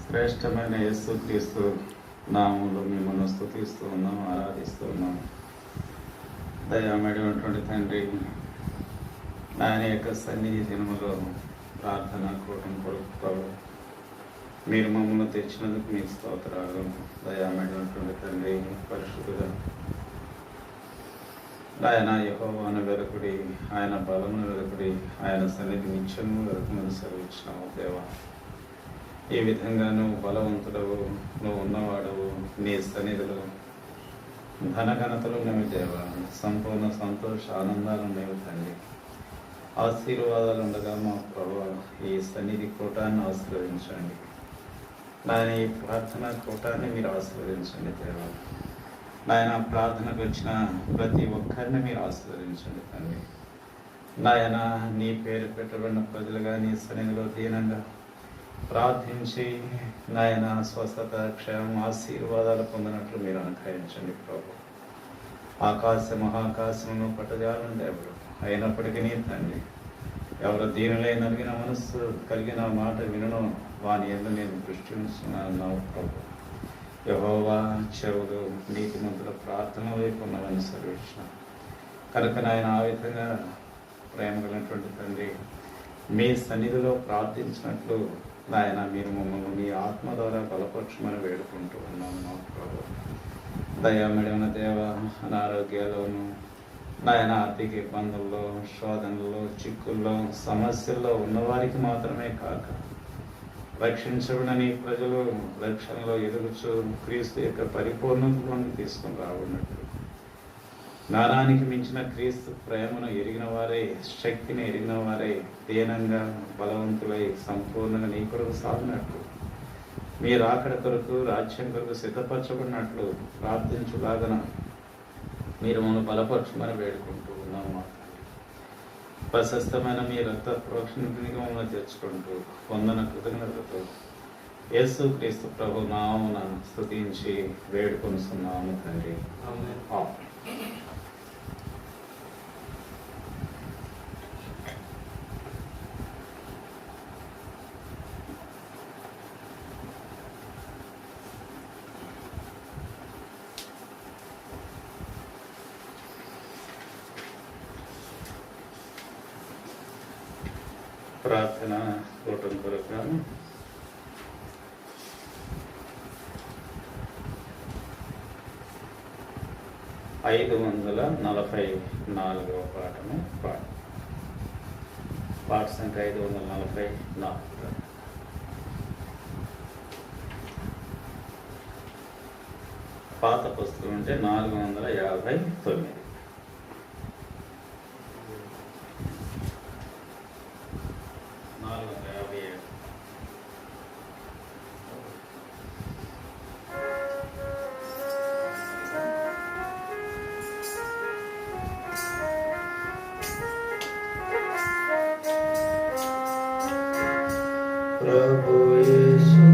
శ్రేష్టమైన యేసుక్రీస్తు నామంలో మిమ్మల్ని స్తుతిస్తూ ఉన్నాం, ఆరాధిస్తూ ఉన్నాం. దయామేడటువంటి తండ్రి, ఆయన యొక్క సన్నిధి దినములో ప్రార్థన కూటం కొరకు మీరు మమ్మల్ని తెచ్చినందుకు మీకు స్తోత్రాలు. దయామేడటువంటి తండ్రి, పరిశుద్ధుగా ఆయన యెహోవాను వెలుకుడి, ఆయన బలమును వెలుకుడి, ఆయన సన్నిధి నిత్యము వెలుగుమని సెలవిచ్చినావు దేవా. ఈ విధంగా నువ్వు బలవంతుడవు, నువ్వు ఉన్నవాడవు, నీ సన్నిధిలో ఘనఘనతలు మేము దేవా, సంపూర్ణ సంతోష ఆనందాలు మేము తండ్రి. ఆశీర్వాదాలు ఉండగా మా ప్రభువా, ఈ సన్నిధి కూటాన్ని ఆశీర్వదించండి. నాయన ఈ ప్రార్థన కూటాన్ని మీరు ఆశీర్వదించండి దేవా. నాయన ప్రార్థనకు వచ్చిన ప్రతి ఒక్కరిని మీరు ఆశీర్వదించండి తండ్రి. నాయన నీ పేరు పెట్టబడిన ప్రజలుగా నీ సన్నిధిలో దీనంగా ప్రార్థించి నాయన స్వస్థత, క్షేమం, ఆశీర్వాదాలు పొందినట్లు మీరు అనుగ్రహించండి ప్రభు. ఆకాశ మహాకాశమును పట్టజాలను దేవుడు అయినప్పటికీ తండ్రి, ఎవరు దీనిలో నలిగిన మనస్సు కలిగిన మాట వినను వాని యందు నేను దృష్టి ఉంచున్నాను ప్రభు. యెహోవా చెవులు నీతిమంతుల ప్రార్థన వైపు ఉన్నవని సెలవిచ్చిన కనుక నాయన ఆ విధంగా ప్రేమ కలిగినటువంటి తండ్రి, మీ సన్నిధిలో ప్రార్థించినట్లు నాయన మీరు మమ్మల్ని మీ ఆత్మ ద్వారా బలపరచమని వేడుకుంటూ ఉన్నాము మా ప్రభు. దయామడిన దేవ, అనారోగ్యాల్లోనూ నాయన ఆర్థిక ఇబ్బందుల్లో, శోధనల్లో, చిక్కుల్లో, సమస్యల్లో ఉన్నవారికి మాత్రమే కాక రక్షించబడని ప్రజలు రక్షణలో ఎదుగుచు క్రీస్తు యొక్క పరిపూర్ణతలోకి తీసుకుని రాబడినట్లు, జ్ఞానానికి మించిన క్రీస్తు ప్రేమను ఎరిగిన వారే, శక్తిని ఎరిగిన వారే దీనంగా బలవంతులై సంపూర్ణంగా నీ కొరకు సాగినట్లు, మీరు ఆకడ కొరకు రాజ్యం కొరకు సిద్ధపరచబడినట్లు ప్రార్థించులాగన మీరు మమ్మల్ని బలపరచమని వేడుకుంటూ ఉన్నాము. ప్రశస్తమైన మీ రక్త ప్రోక్షణకి మమ్మల్ని తెచ్చుకుంటూ వందన కృతజ్ఞతలతో యేసు క్రీస్తు ప్రభు నామమున స్తుతించి వేడుకొనుచున్నాము తండ్రి. ప్రార్థన కూటం కొరకు 544వ పాఠము పాఠ సంఖ్య 544. పాత పుస్తకం అంటే 459. ప్రభు యేసు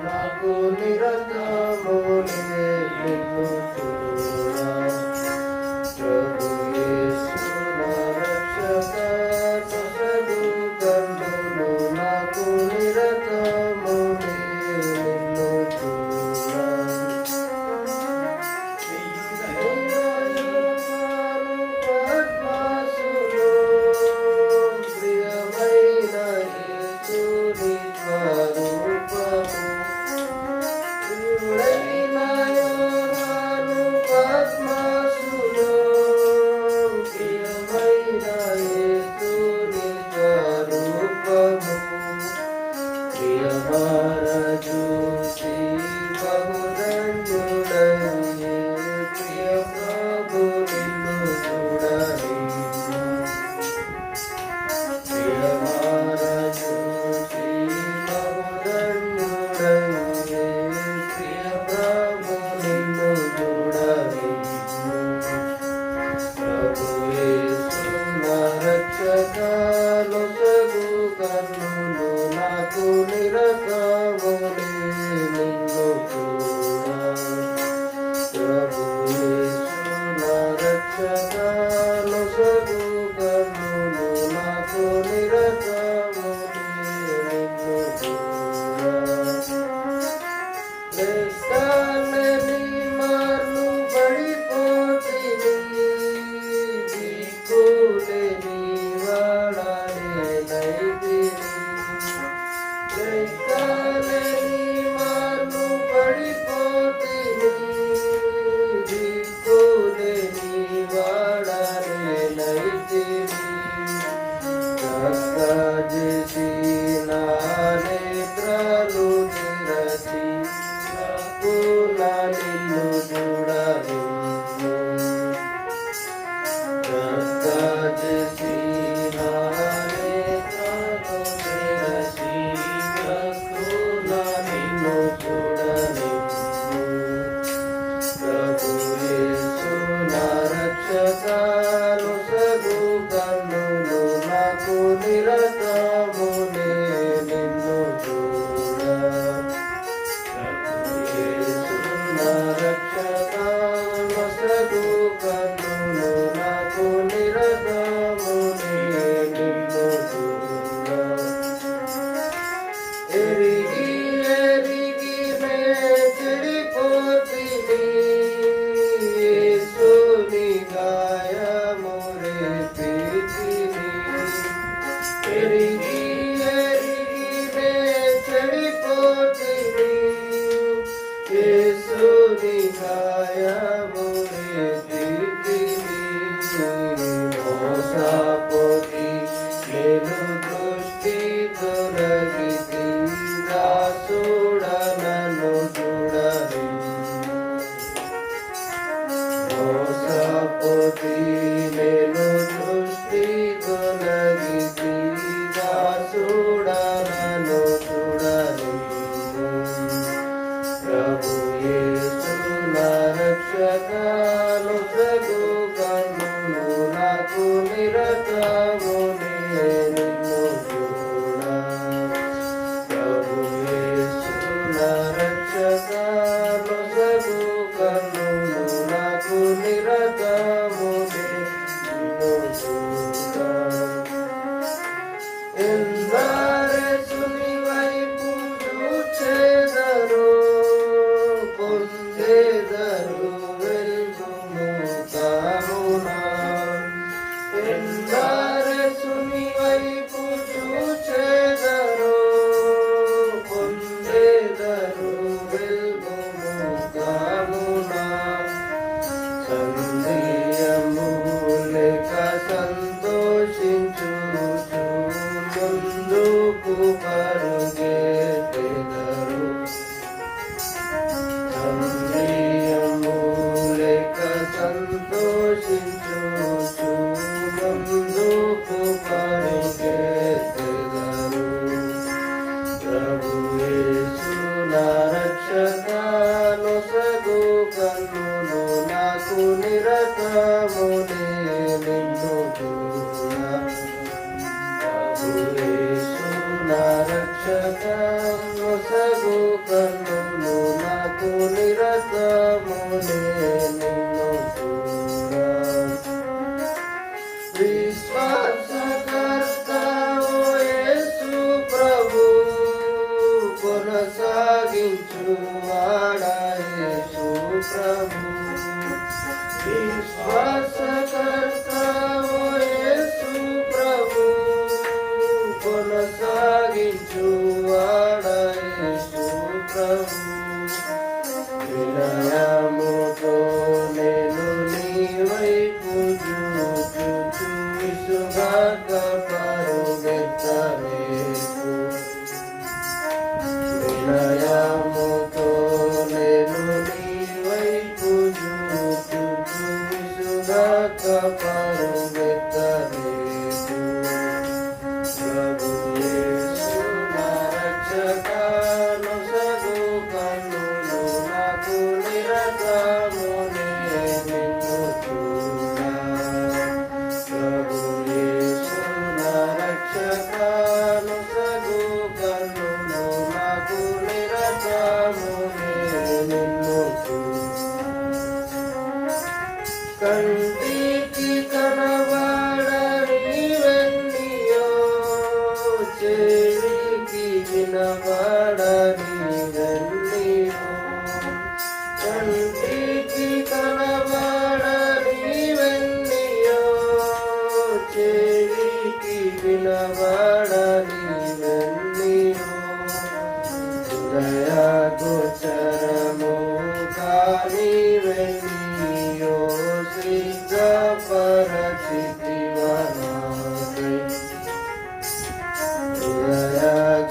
నాకు నిరంతరము నిన్ను చూడా. ప్రభు యేసు నా రక్షక, నొసగు కన్నులు నాకు నిరంతరము నిన్ను చూడా. రక్షక నొసగు కన్నులు ఎరిగి ఎరిగినే చెడిపోతిని యేసుని గాయమునే దిద్దిని మోసపోతి నేను దృష్టి తొలగితి దాసుడనను చూడని మోసపోతి నేను దృష్టి తొలగితి దాసుడనను చూడని ప్రభు యేసు నా రక్షకాను సగు కన్నులు నాకు నిరతము నిన్ను చూడా ప్రభు యేసు నా రక్షకాను సగు కన్నులు నాకు నిరతము నిన్ను చూడా ఎందరెసుని వైపు చూచెదరు పొందెదరు వెలుగును తామునా ఎందరెసుని వైపు చూచెదరు పొందెదరు వెలుగును తామునా సందేయము లేక సంతోషించు ముందుకు పరుగెత్తెదరు సందేయము లేక సంతోషించు ముందుకు పరుగెత్తెదరు ప్రభు యేసు నా రక్షకాను సగు కన్నులు నాకు నిరతమునే నిన్ను చూడా ప్రభు యేసు నా రక్షకాను సగు కన్నులు నాకు నిరతమునే నిన్ను చూడా విశ్వాసకర్త ఓ యేసు ప్రభు కొనసాగించు వాడా యేసు ప్రభు విశ్వాసకర్త ఓ యేసు ప్రభు కొనసాగించు వాడా యేసు ప్రభు వినయముతో నేను నీ వైపు చూచుచు విసుగాక పరుగెత్తలేకు వినయముతో నేను నీ వైపు చూచుచు విసుగాక పరుగెత్తలేకు ప్రభు యేసు నా రక్షకాను సగు కన్నులు నాకు నిరతమునే నిన్ను చూడా ప్రభు యేసు నా రక్షకాను సగు కన్నులు నాకు నిరతమునే నిన్ను చూడా కంటికి కనబడని వెన్నీయో చెవికి వినబడని వెన్నీయో కంటికి కనబడని వెన్నీయో చెవికి వినబడని వెన్నీయో హృదయగోచరము కాని వెన్నీయో సిద్ధపరచితివనాకై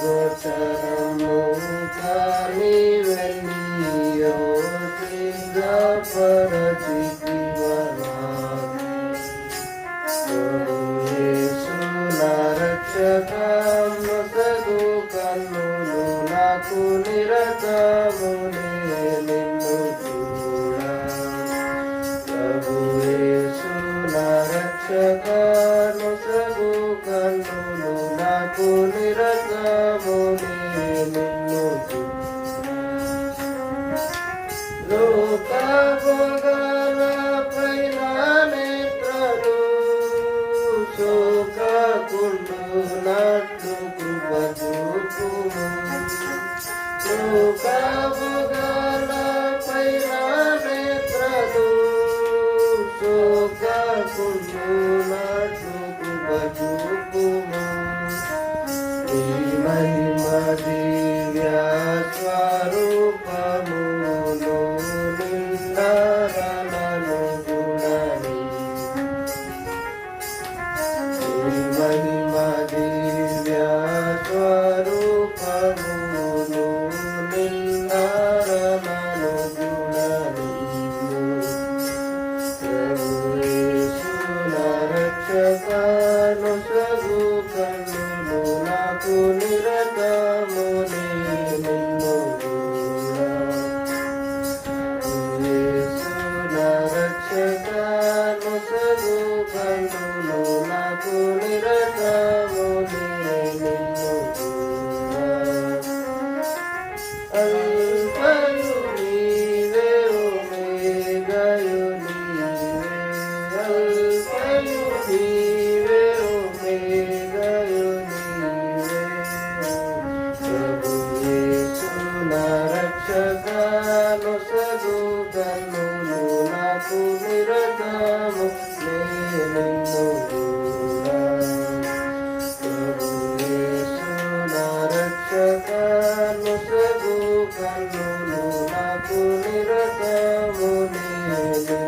హృదయగోచరము కాని వెన్నీయో సిద్ధపరచితివనాకై ప్రభు యేసు నా రక్షకాను సగు కన్నులు నాకు నిరతమునే నిన్ను చూడా ప్రభు యేసు నా రక్షకాను సగు కన్నులు నాకు నిరతమునే నిన్ను చూడా లోక భోగాల పైన నేత్రలు శోకకుండు నాట్లు కృప చూపుము లోక భోగాల పైన నేత్రలు శోకకుండు నాట్లు కృప చూపుము నాకు నిరతము నిన్ను యేసు నా రక్షక నొసగు కన్నులు నాకు నిరతము నిన్ను అల్ఫయు నీవే ఒమేగాయు నీవే అల్ఫయు నీవే ఒమేగాయు నీవే ప్రభు యేసు నా రక్షక నొసగు కన్నులు నాకు నిరతము నిన్ను నొసగు కన్నులు నాకు నిరతము నిన్ను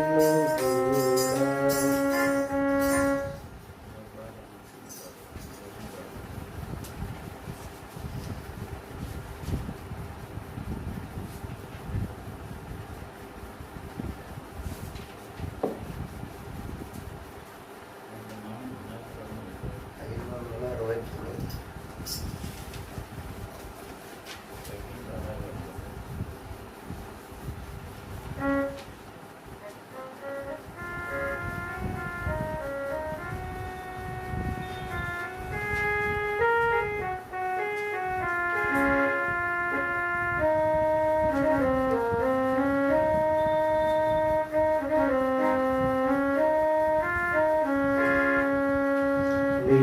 నీ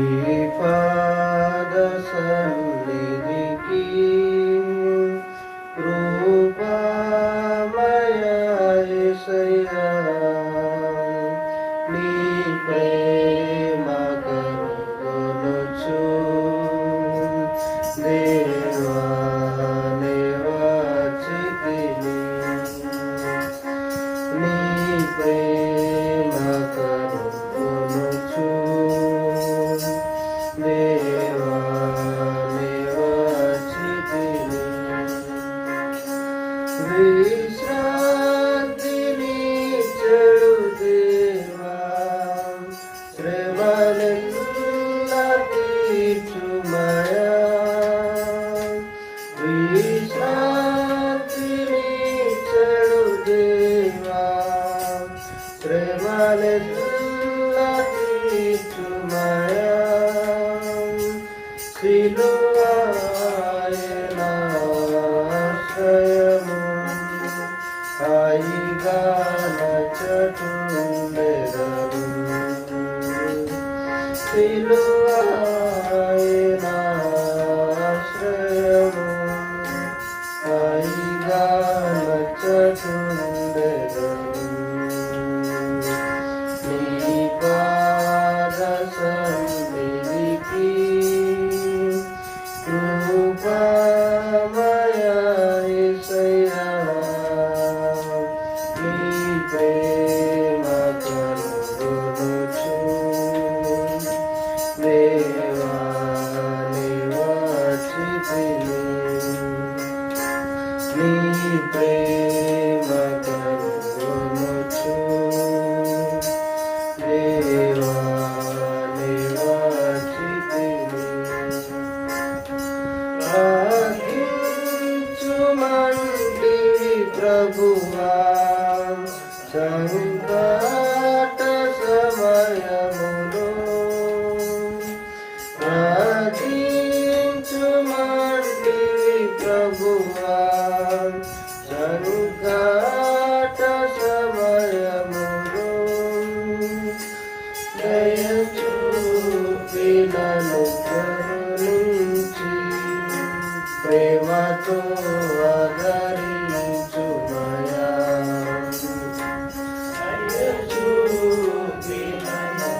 పాద సన్నిధికి కృపామయ యేసయ్యా నీ ప్రేమ కరుగొనుచు దేవా నివాచితిని నీ ప్రేమ కరుగొనుచు దేవా నివాచితిని విశ్రాంతిని చెడు దేవా శ్రమలెల్ల తీర్చుమయా విశ్రాంతిని చెడు దేవా శ్రమలెల్ల తీర్చుమయా సిలువాయన ఆశ్రయము హాయిగా నచ్చటుండెదరు సిలువాయన ఆశ్రయము హాయిగా నచ్చటుండెదరు నీ పాద సన్నిధికి కృపామయ యేసయ్యా నీ ప్రేమ కరుగొనుచు దేవా నివాచితిని నీ ప్రేమ కరుగొనుచు దేవా నివాచితిని ప్రార్థించుమంటివి ప్రభువా సంకట సమయములో ప్రార్థించుమంటివి ప్రభువా సంకట సమయములో దయచూపి నన్ను కరుణించి ప్రేమతో ఆదరించుమయా దయచూపి నన్ను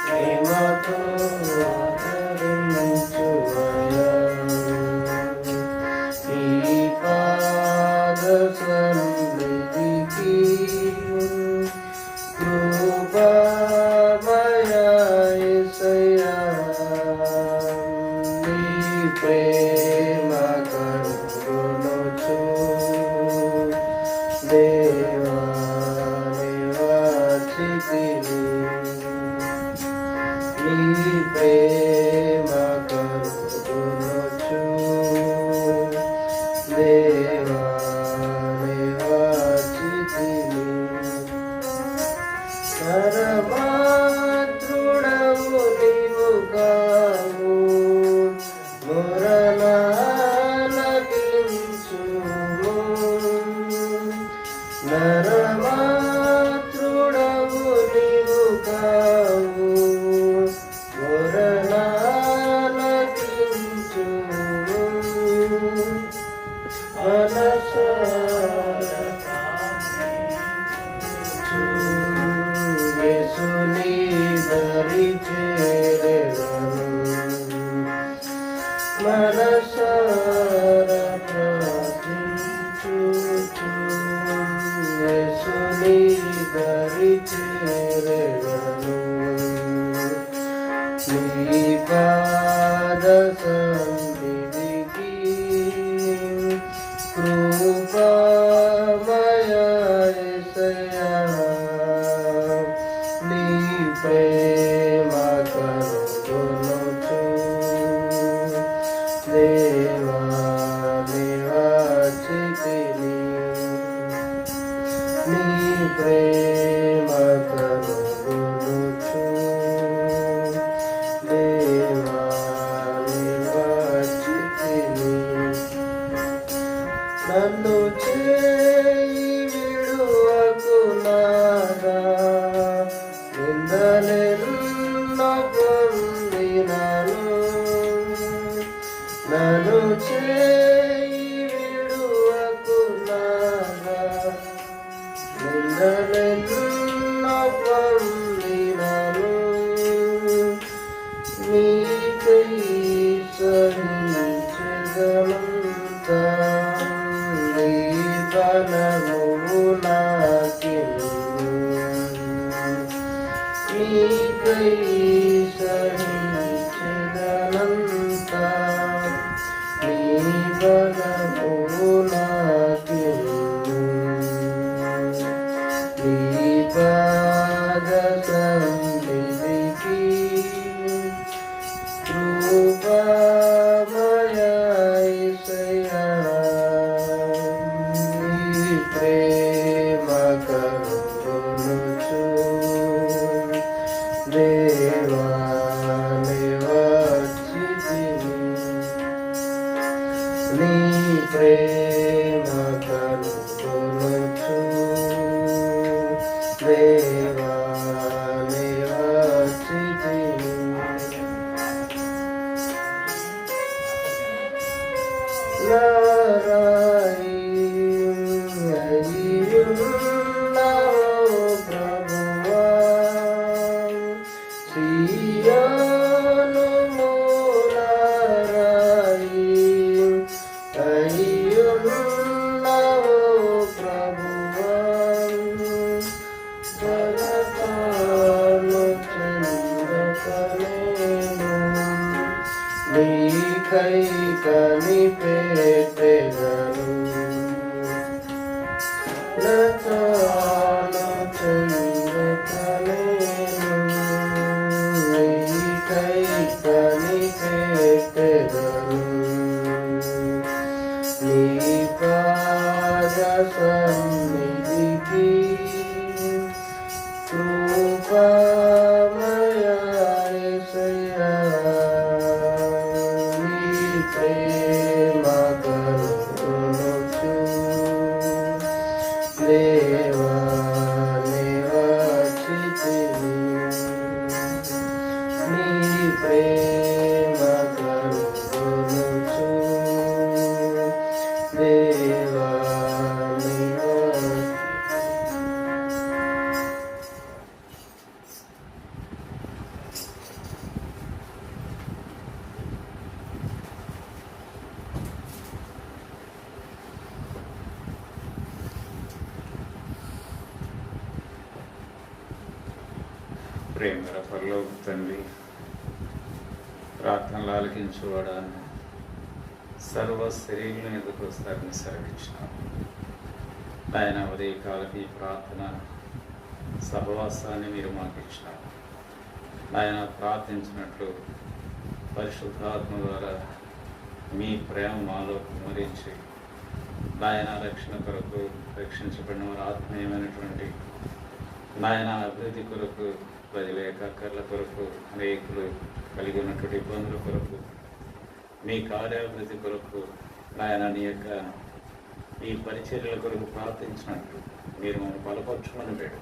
ప్రేమతో ఆదరించుమయా ఈ పాద సన్నిధికి కృపామయ యేసయ్యా నీ ప్రేమ నీ ప్రేమ కరుణొచ్చు దేవా నివాసితిని పరమాత్రుడవు నీవు కావు మొరనాలకించుము నరమాత్రుడవు నీవు కావు మొరనాలకించుము యేసుని దరి చేరెదను మనసార ప్రార్థించుచు యేసుని దరి చేరెదను నీ పాద సన్నిధికి కృపామయ యేసయ్యా నీ ప్రేమ కరుణొచ్చు దేవా నివాసితిని నీ ప్రేమ కరుణొచ్చు దేవా నివాసితిని నన్ను చేయి విడువకు నాదా నిందలెన్నో పొందినను నన్ను చేయి విడువకు నాదా నిందలెన్నో పొందినను నీకై సహించగలంత నీ బలము నాకిమ్ము నీకై సహించగలంత నీ బలము నాకిమ్ము నీ పాద సన్నిధికి కృపామయ యేసయ్యా నీ ప్రేమ కరుణొచ్చు దేవా నివాసితిని నీ ప్రేమ కరుణొచ్చు దేవా నివాసితిని ప్రభువా సియోను మూలరాయి అయ్యున్నావు ప్రభువా జగతాను చెందకనేను నీకై కనిపెట్టెదను లతాను చెందకనేను నీకై కనిపెట్టెదను నీ పాద సన్నిధికి కృపామయ యేసయ్యా నీ ప్రేమ కరుణొచ్చు దేవా నివాసితిని నీ ప్రేమ కరుణొచ్చు దేవా నివాసితిని ప్రేమల పరలోక తండ్రి, ప్రార్థనలు ఆలకించువాడా, సర్వ శరీరం ఎదుకు వస్తారని సెలవిచ్చినావు. ఆయన ఉదయకాలకి ప్రార్థన సహవాసాన్ని మీరు మాకు ఇచ్చినారు. ఆయన ప్రార్థించినట్లు పరిశుద్ధాత్మ ద్వారా మీ ప్రేమ మాలో కుమరించి నాయన రక్షణ కొరకు రక్షించబడిన వారి ఆత్మీయమైనటువంటి నాయన అభివృద్ధి కొరకు ప్రజల యొక్క అక్కర్ల కొరకు అనేకులు కలిగి ఉన్నటువంటి ఇబ్బందుల కొరకు మీ కార్యాభివృద్ధి కొరకు నాయన నీ యొక్క ఈ పరిచర్యల కొరకు ప్రార్థించినట్లు మీరు మమ్మల్ని బలపరచుకొని వేడు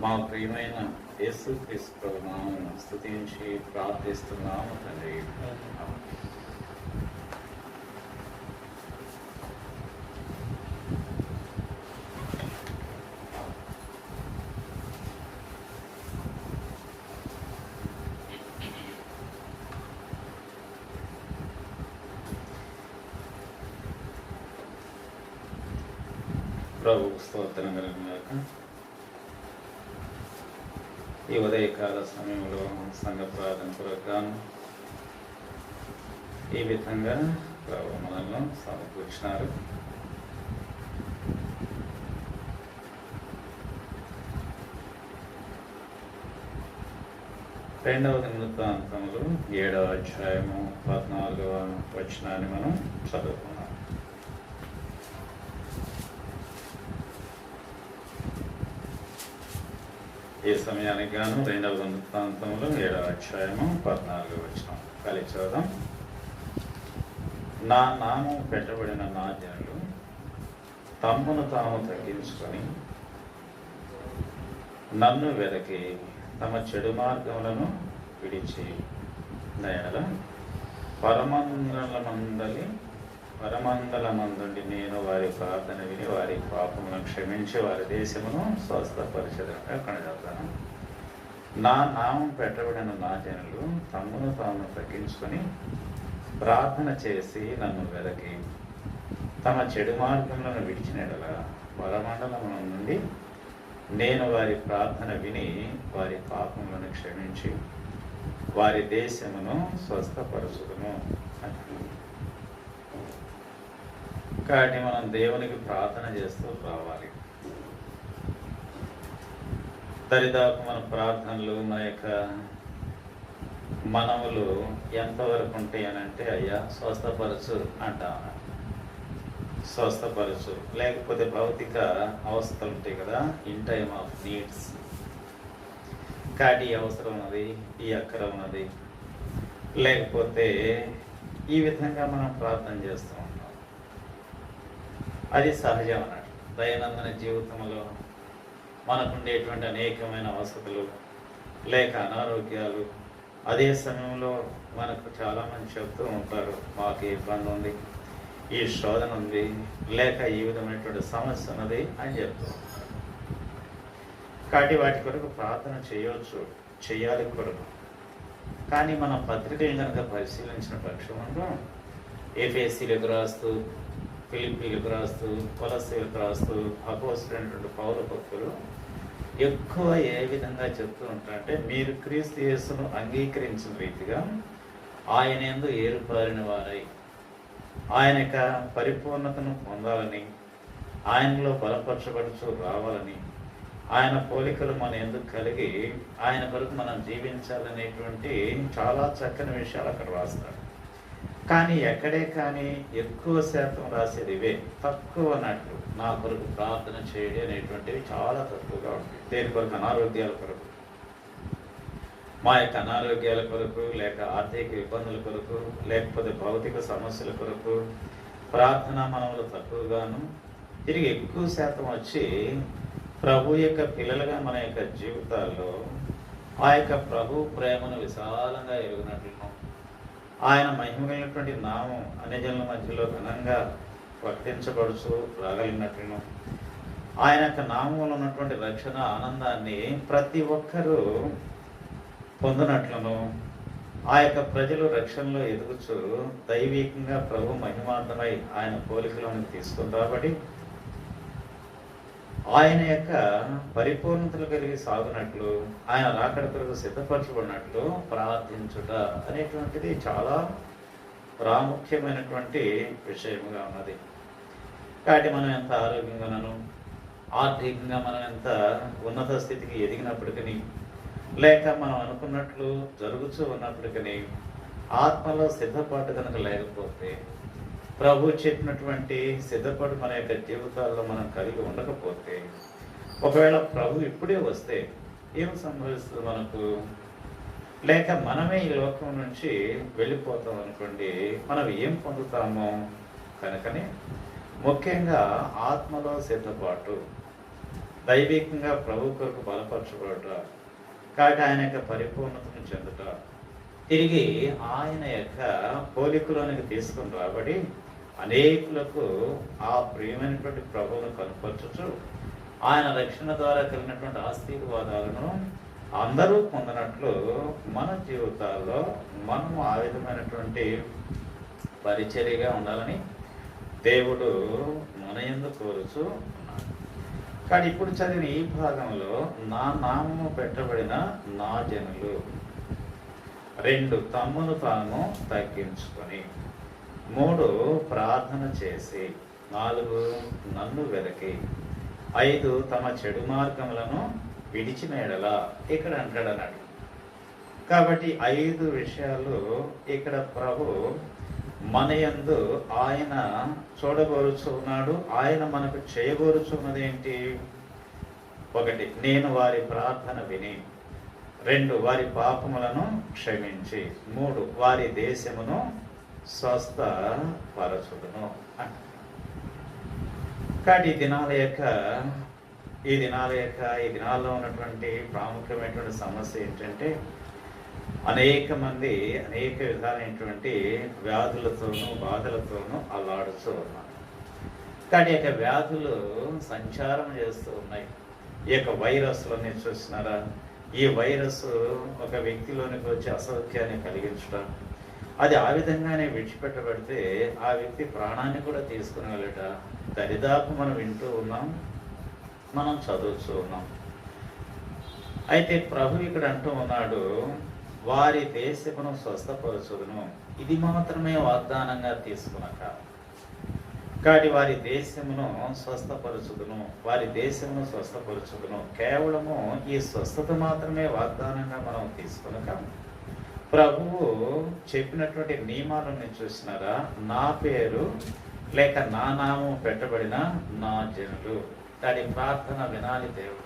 మా ప్రియమైన యేసు క్రీస్తు నామమున స్తుతించి ప్రార్థిస్తున్నాము తండ్రి. ప్రభు స్తోత్రం కలుగుగాక. ఈ ఉదయకాల సమయంలో సంఘ ప్రార్థన కొరకుగాను ఈ విధంగా ప్రభు మనల్ని సమకూర్చినారు. రెండవ దినవృత్తాంతములు 7వ అధ్యాయము 14వ వచనాన్ని మనం చదువుకున్నాం. ఈ సమయానికి గాను 2వ దినవృత్తాంతములు 7వ అధ్యాయము 14వ వచనం కలిసి చదువుదాం. నా నామం పెట్టబడిన నా జనులు తమ్మును తాము తగ్గించుకొని నన్ను వెదకి తమ చెడు మార్గములను విడిచి దయల పరమందలమందుండి నేను వారి ప్రార్థన విని వారి పాపములను క్షమించి వారి దేశమును స్వస్థపరిచదంగా కనజేస్తాను. నా నామం పెట్టబడిన నా జనులు తమ్మును తాము తగ్గించుకొని ప్రార్థన చేసి నన్ను వెదకి తమ చెడు మార్గములను విడిచినట్ల పరమండలముల నుండి నేను వారి ప్రార్థన విని వారి పాపములను క్షమించి వారి దేశమును స్వస్థపరచుదును. కాబట్టి మనం దేవునికి ప్రార్థన చేస్తూ రావాలి. దరిదాపు మన ప్రార్థనలు మన యొక్క మనములు ఎంతవరకు ఉంటాయి అని అంటే, అయ్యా స్వస్థపరచు అంటాము, స్వస్థపరచు. లేకపోతే భౌతిక అవస్థలు ఉంటాయి కదా, ఇన్ టైమ్ ఆఫ్ నీడ్స్, కాటి అవసరం ఉన్నది, ఈ అక్కర ఉన్నది, లేకపోతే ఈ విధంగా మనం ప్రార్థన చేస్తూ ఉంటాం. అది సహజం అన్నట్టు. దైనందిన జీవితంలో మనకుండేటువంటి అనేకమైన అవసరాలు లేక అనారోగ్యాలు, అదే సమయంలో మనకు చాలామంది చెప్తూ ఉంటారు, మాకు ఇబ్బంది ఉంది, ఈ శోధన ఉంది, లేక ఈ విధమైనటువంటి సమస్య ఉన్నది అని చెప్తూ ఉంటారు. కాబట్టి వాటి కొరకు ప్రార్థన చేయవచ్చు, చేయాలి కొరకు. కానీ మన పత్రికలు కనుక పరిశీలించిన పక్షంలో ఎఫెసీలకు రాస్తూ, ఫిలిప్పీలకు రాస్తూ, కొలస్సీలకు రాస్తూ అపోస్తలుడైనటువంటి పౌలు భక్తులు ఎక్కువ ఏ విధంగా చెప్తూ ఉంటారంటే, మీరు క్రీస్తు యేసును అంగీకరించిన రీతిగా ఆయన యందు ఏర్పారిన వారై ఆయన యొక్క పరిపూర్ణతను పొందాలని, ఆయనలో బలపరచబడుచు రావాలని, ఆయన పోలికలు మన ఎందుకు కలిగి ఆయన కొరకు మనం జీవించాలనేటువంటి చాలా చక్కని విషయాలు అక్కడ రాస్తారు. కానీ ఎక్కడే కానీ ఎక్కువ శాతం రాసేది ఇవే, తక్కువ అన్నట్లు నా కొరకు ప్రార్థన చేయడం అనేటువంటివి చాలా తక్కువగా ఉంటాయి. దేని కొరకు? అనారోగ్యాల కొరకు, మా యొక్క అనారోగ్యాల కొరకు, లేక ఆర్థిక ఇబ్బందుల కొరకు, లేకపోతే భౌతిక సమస్యల కొరకు ప్రార్థన మనములు తక్కువగాను, తిరిగి ఎక్కువ శాతం వచ్చి ప్రభు యొక్క పిల్లలుగా మన యొక్క జీవితాల్లో ఆ యొక్క ప్రభు ప్రేమను విశాలంగా ఎరుగునట్లు, ఆయన మహిమగలిగినటువంటి నామం అన్ని జనుల మధ్యలో ఘనంగా ప్రకటించబడుచు రాగలిగినట్లును, ఆయన యొక్క నామంలో ఉన్నటువంటి రక్షణ ఆనందాన్ని ప్రతి ఒక్కరూ పొందినట్లును, ఆ యొక్క ప్రజలు రక్షణలో ఎదుగుచు దైవికంగా ప్రభు మహిమార్థమై ఆయన పోలికలను తీసుకుని రాబడి ఆయన యొక్క పరిపూర్ణతలు కలిగి సాగునట్లు, ఆయన రాకడ కొరకు సిద్ధపరచబడినట్లు ప్రార్థించుట అనేటువంటిది చాలా ప్రాముఖ్యమైనటువంటి విషయముగా ఉన్నది. కాబట్టి మనం ఎంత ఆరోగ్యంగానూ, ఆర్థికంగా మనం ఎంత ఉన్నత స్థితికి ఎదిగినప్పటికీ, లేక మనం అనుకున్నట్లు జరుగుతూ ఉన్నప్పటికీ ఆత్మలో సిద్ధపాటు కనుక లేకపోతే, ప్రభు చెప్పినటువంటి సిద్ధపాటు మన యొక్క జీవితాల్లో మనం కలిగి ఉండకపోతే, ఒకవేళ ప్రభు ఇప్పుడే వస్తే ఏం సంభవిస్తుంది మనకు? లేక మనమే ఈ లోకం నుంచి వెళ్ళిపోతాం అనుకోండి, మనం ఏం పొందుతామో? కనుకనే ముఖ్యంగా ఆత్మలో సిద్ధపాటు, దైవికంగా ప్రభు కొరకు బలపరచబడుట, కాక ఆయన యొక్క పరిపూర్ణతను చెందుట, తిరిగి ఆయన యొక్క పోలికలోనికి తీసుకుని రాబడి అనేకులకు ఆ ప్రియమైనటువంటి ప్రభువును కనపరచుచు ఆయన రక్షణ ద్వారా కలిగినటువంటి ఆశీర్వాదాలను అందరూ పొందినట్లు మన జీవితాల్లో మనము ఆ విధమైనటువంటి పరిచర్యగా ఉండాలని దేవుడు మన యందు కోరుచు ఉన్నాడు. కానీ ఇప్పుడు చదివిన ఈ భాగంలో నా నామము పెట్టబడిన నా జనులు 2 తమ్మును తాము తగ్గించుకొని, 3 ప్రార్థన చేసి, 4 నన్ను వెదకి, 5 తమ చెడు మార్గములను విడిచిన ఎడల ఇక్కడ అంటాడన్నాడు. కాబట్టి 5 విషయాలు ఇక్కడ ప్రభు మన యందు ఆయన చూడగోరుచున్నాడు. ఆయన మనకు చేయగోరుచున్నది ఏంటి? 1, నేను వారి ప్రార్థన విని, 2 వారి పాపములను క్షమించి, 3 వారి దేశమును స్వస్థపరచుదును. కాబట్టి ఈ దినాల్లో ఉన్నటువంటి ప్రాముఖ్యమైనటువంటి సమస్య ఏంటంటే, అనేక మంది అనేక విధాలైనటువంటి వ్యాధులతోనూ బాధలతోనూ అల్లాడుతూ ఉన్నారు. కానీ యొక్క వ్యాధులు సంచారం చేస్తూ ఉన్నాయి. ఈ యొక్క వైరస్లని చూస్తున్నారా? ఈ వైరస్ ఒక వ్యక్తిలోనికి వచ్చి అసౌఖ్యాన్ని కలిగించడం, అది ఆ విధంగానే విడిచిపెట్టబడితే ఆ వ్యక్తి ప్రాణాన్ని కూడా తీసుకుని వెళ్ళట దరిదాపు మనం వింటూ ఉన్నాం, మనం చదువుతూ ఉన్నాం. అయితే ప్రభు ఇక్కడ అంటూ ఉన్నాడు, వారి దేశమును స్వస్థపరచుదును. ఇది మాత్రమే వాగ్దానంగా తీసుకున్నాక, కాబట్టి వారి దేశమును స్వస్థపరచుదును, వారి దేశమును స్వస్థపరచుదును. కేవలము ఈ స్వస్థత మాత్రమే వాగ్దానంగా మనం తీసుకున్నాక, ప్రభువు చెప్పినటువంటి నియమాలను చూసినారా? నా పేరు లేక నా నామం పెట్టబడిన నా జనులు. దాని ప్రార్థన వినాలి దేవుడు.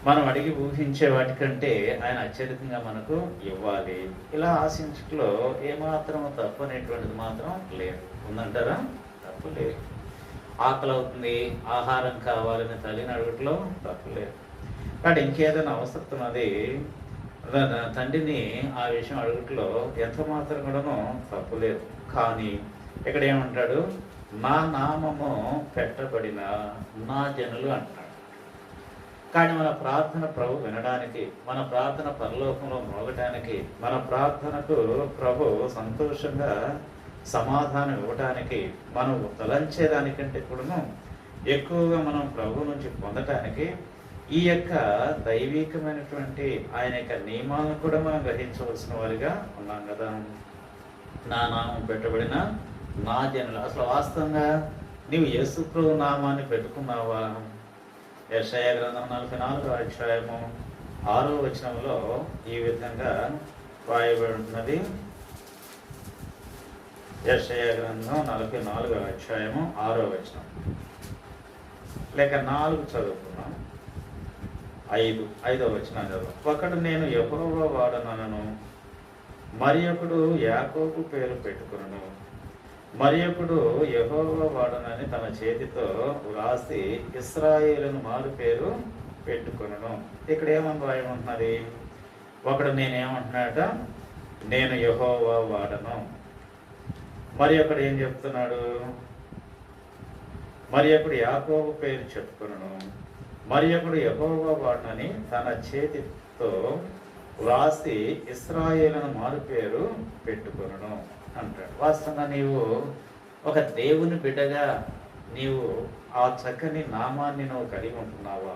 మనం అడిగి ఊహించే వాటికంటే ఆయన అత్యధికంగా మనకు ఇవ్వాలి. ఇలా ఆశించట్లో ఏమాత్రం తప్పు అనేటువంటిది మాత్రం లేదు. ఉందంటారా? తప్పు లేదు. ఆకలి అవుతుంది, ఆహారం కావాలని తల్లిని అడగట్లో తప్పు లేదు. కానీ ఇంకేదైనా అవసరం ఉన్నది తండ్రిని ఆ విషయం అడగట్లో ఎంత మాత్రం కూడాను తప్పు లేదు. కానీ ఇక్కడ ఏమంటాడు? నా నామము పెట్టబడిన నా జనులు అంటాడు. కానీ మన ప్రార్థన ప్రభు వినడానికి, మన ప్రార్థన పరలోకంలో మోగటానికి, మన ప్రార్థనకు ప్రభు సంతోషంగా సమాధానం ఇవ్వటానికి, మనం తలంచేదానికంటే కూడాను ఎక్కువగా మనం ప్రభు నుంచి పొందటానికి ఈ యొక్క దైవికమైనటువంటి ఆయన యొక్క నియమాలను కూడా మనం గ్రహించవలసిన వారిగా ఉన్నాం కదా. నా నామం పెట్టబడిన నా జనులు. అసలు వాస్తవంగా నీవు యేసు ప్రభు నామాన్ని పెట్టుకున్నావా? యెషయా గ్రంథం 44వ అధ్యాయము 6వ వచనంలో ఈ విధంగా రాయబడి ఉన్నది. యెషయా గ్రంథం 44వ అధ్యాయము 6వ వచనం, లేక 4 చదువుకున్నాం. 5వ వచనం చదువు. ఒకడు నేను యెహోవా వాడనను, మరి ఒకడు యాకోబు పేరు పెట్టుకును, మరి ఒకడు యెహోవా వాడనని తన చేతితో వ్రాసి ఇశ్రాయేలును మారు పేరు పెట్టుకును. ఇక్కడ ఏమని రాయమంటున్నది? ఒకడు నేనేమంటున్నాడ? నేను యెహోవా వాడను. మరి ఒకడు ఏం చెప్తున్నాడు? మరి ఒకడు యాకోబు పేరు చెప్పుకును, మరి ఒకడు యెహోవా వాడనని తన చేతితో వ్రాసి ఇశ్రాయేలును మారు పేరు పెట్టుకును అంటాడు. వాస్తవంగా నీవు ఒక దేవుని బిడ్డగా నీవు ఆ చక్కని నామాన్ని నువ్వు కలిగి ఉంటున్నావా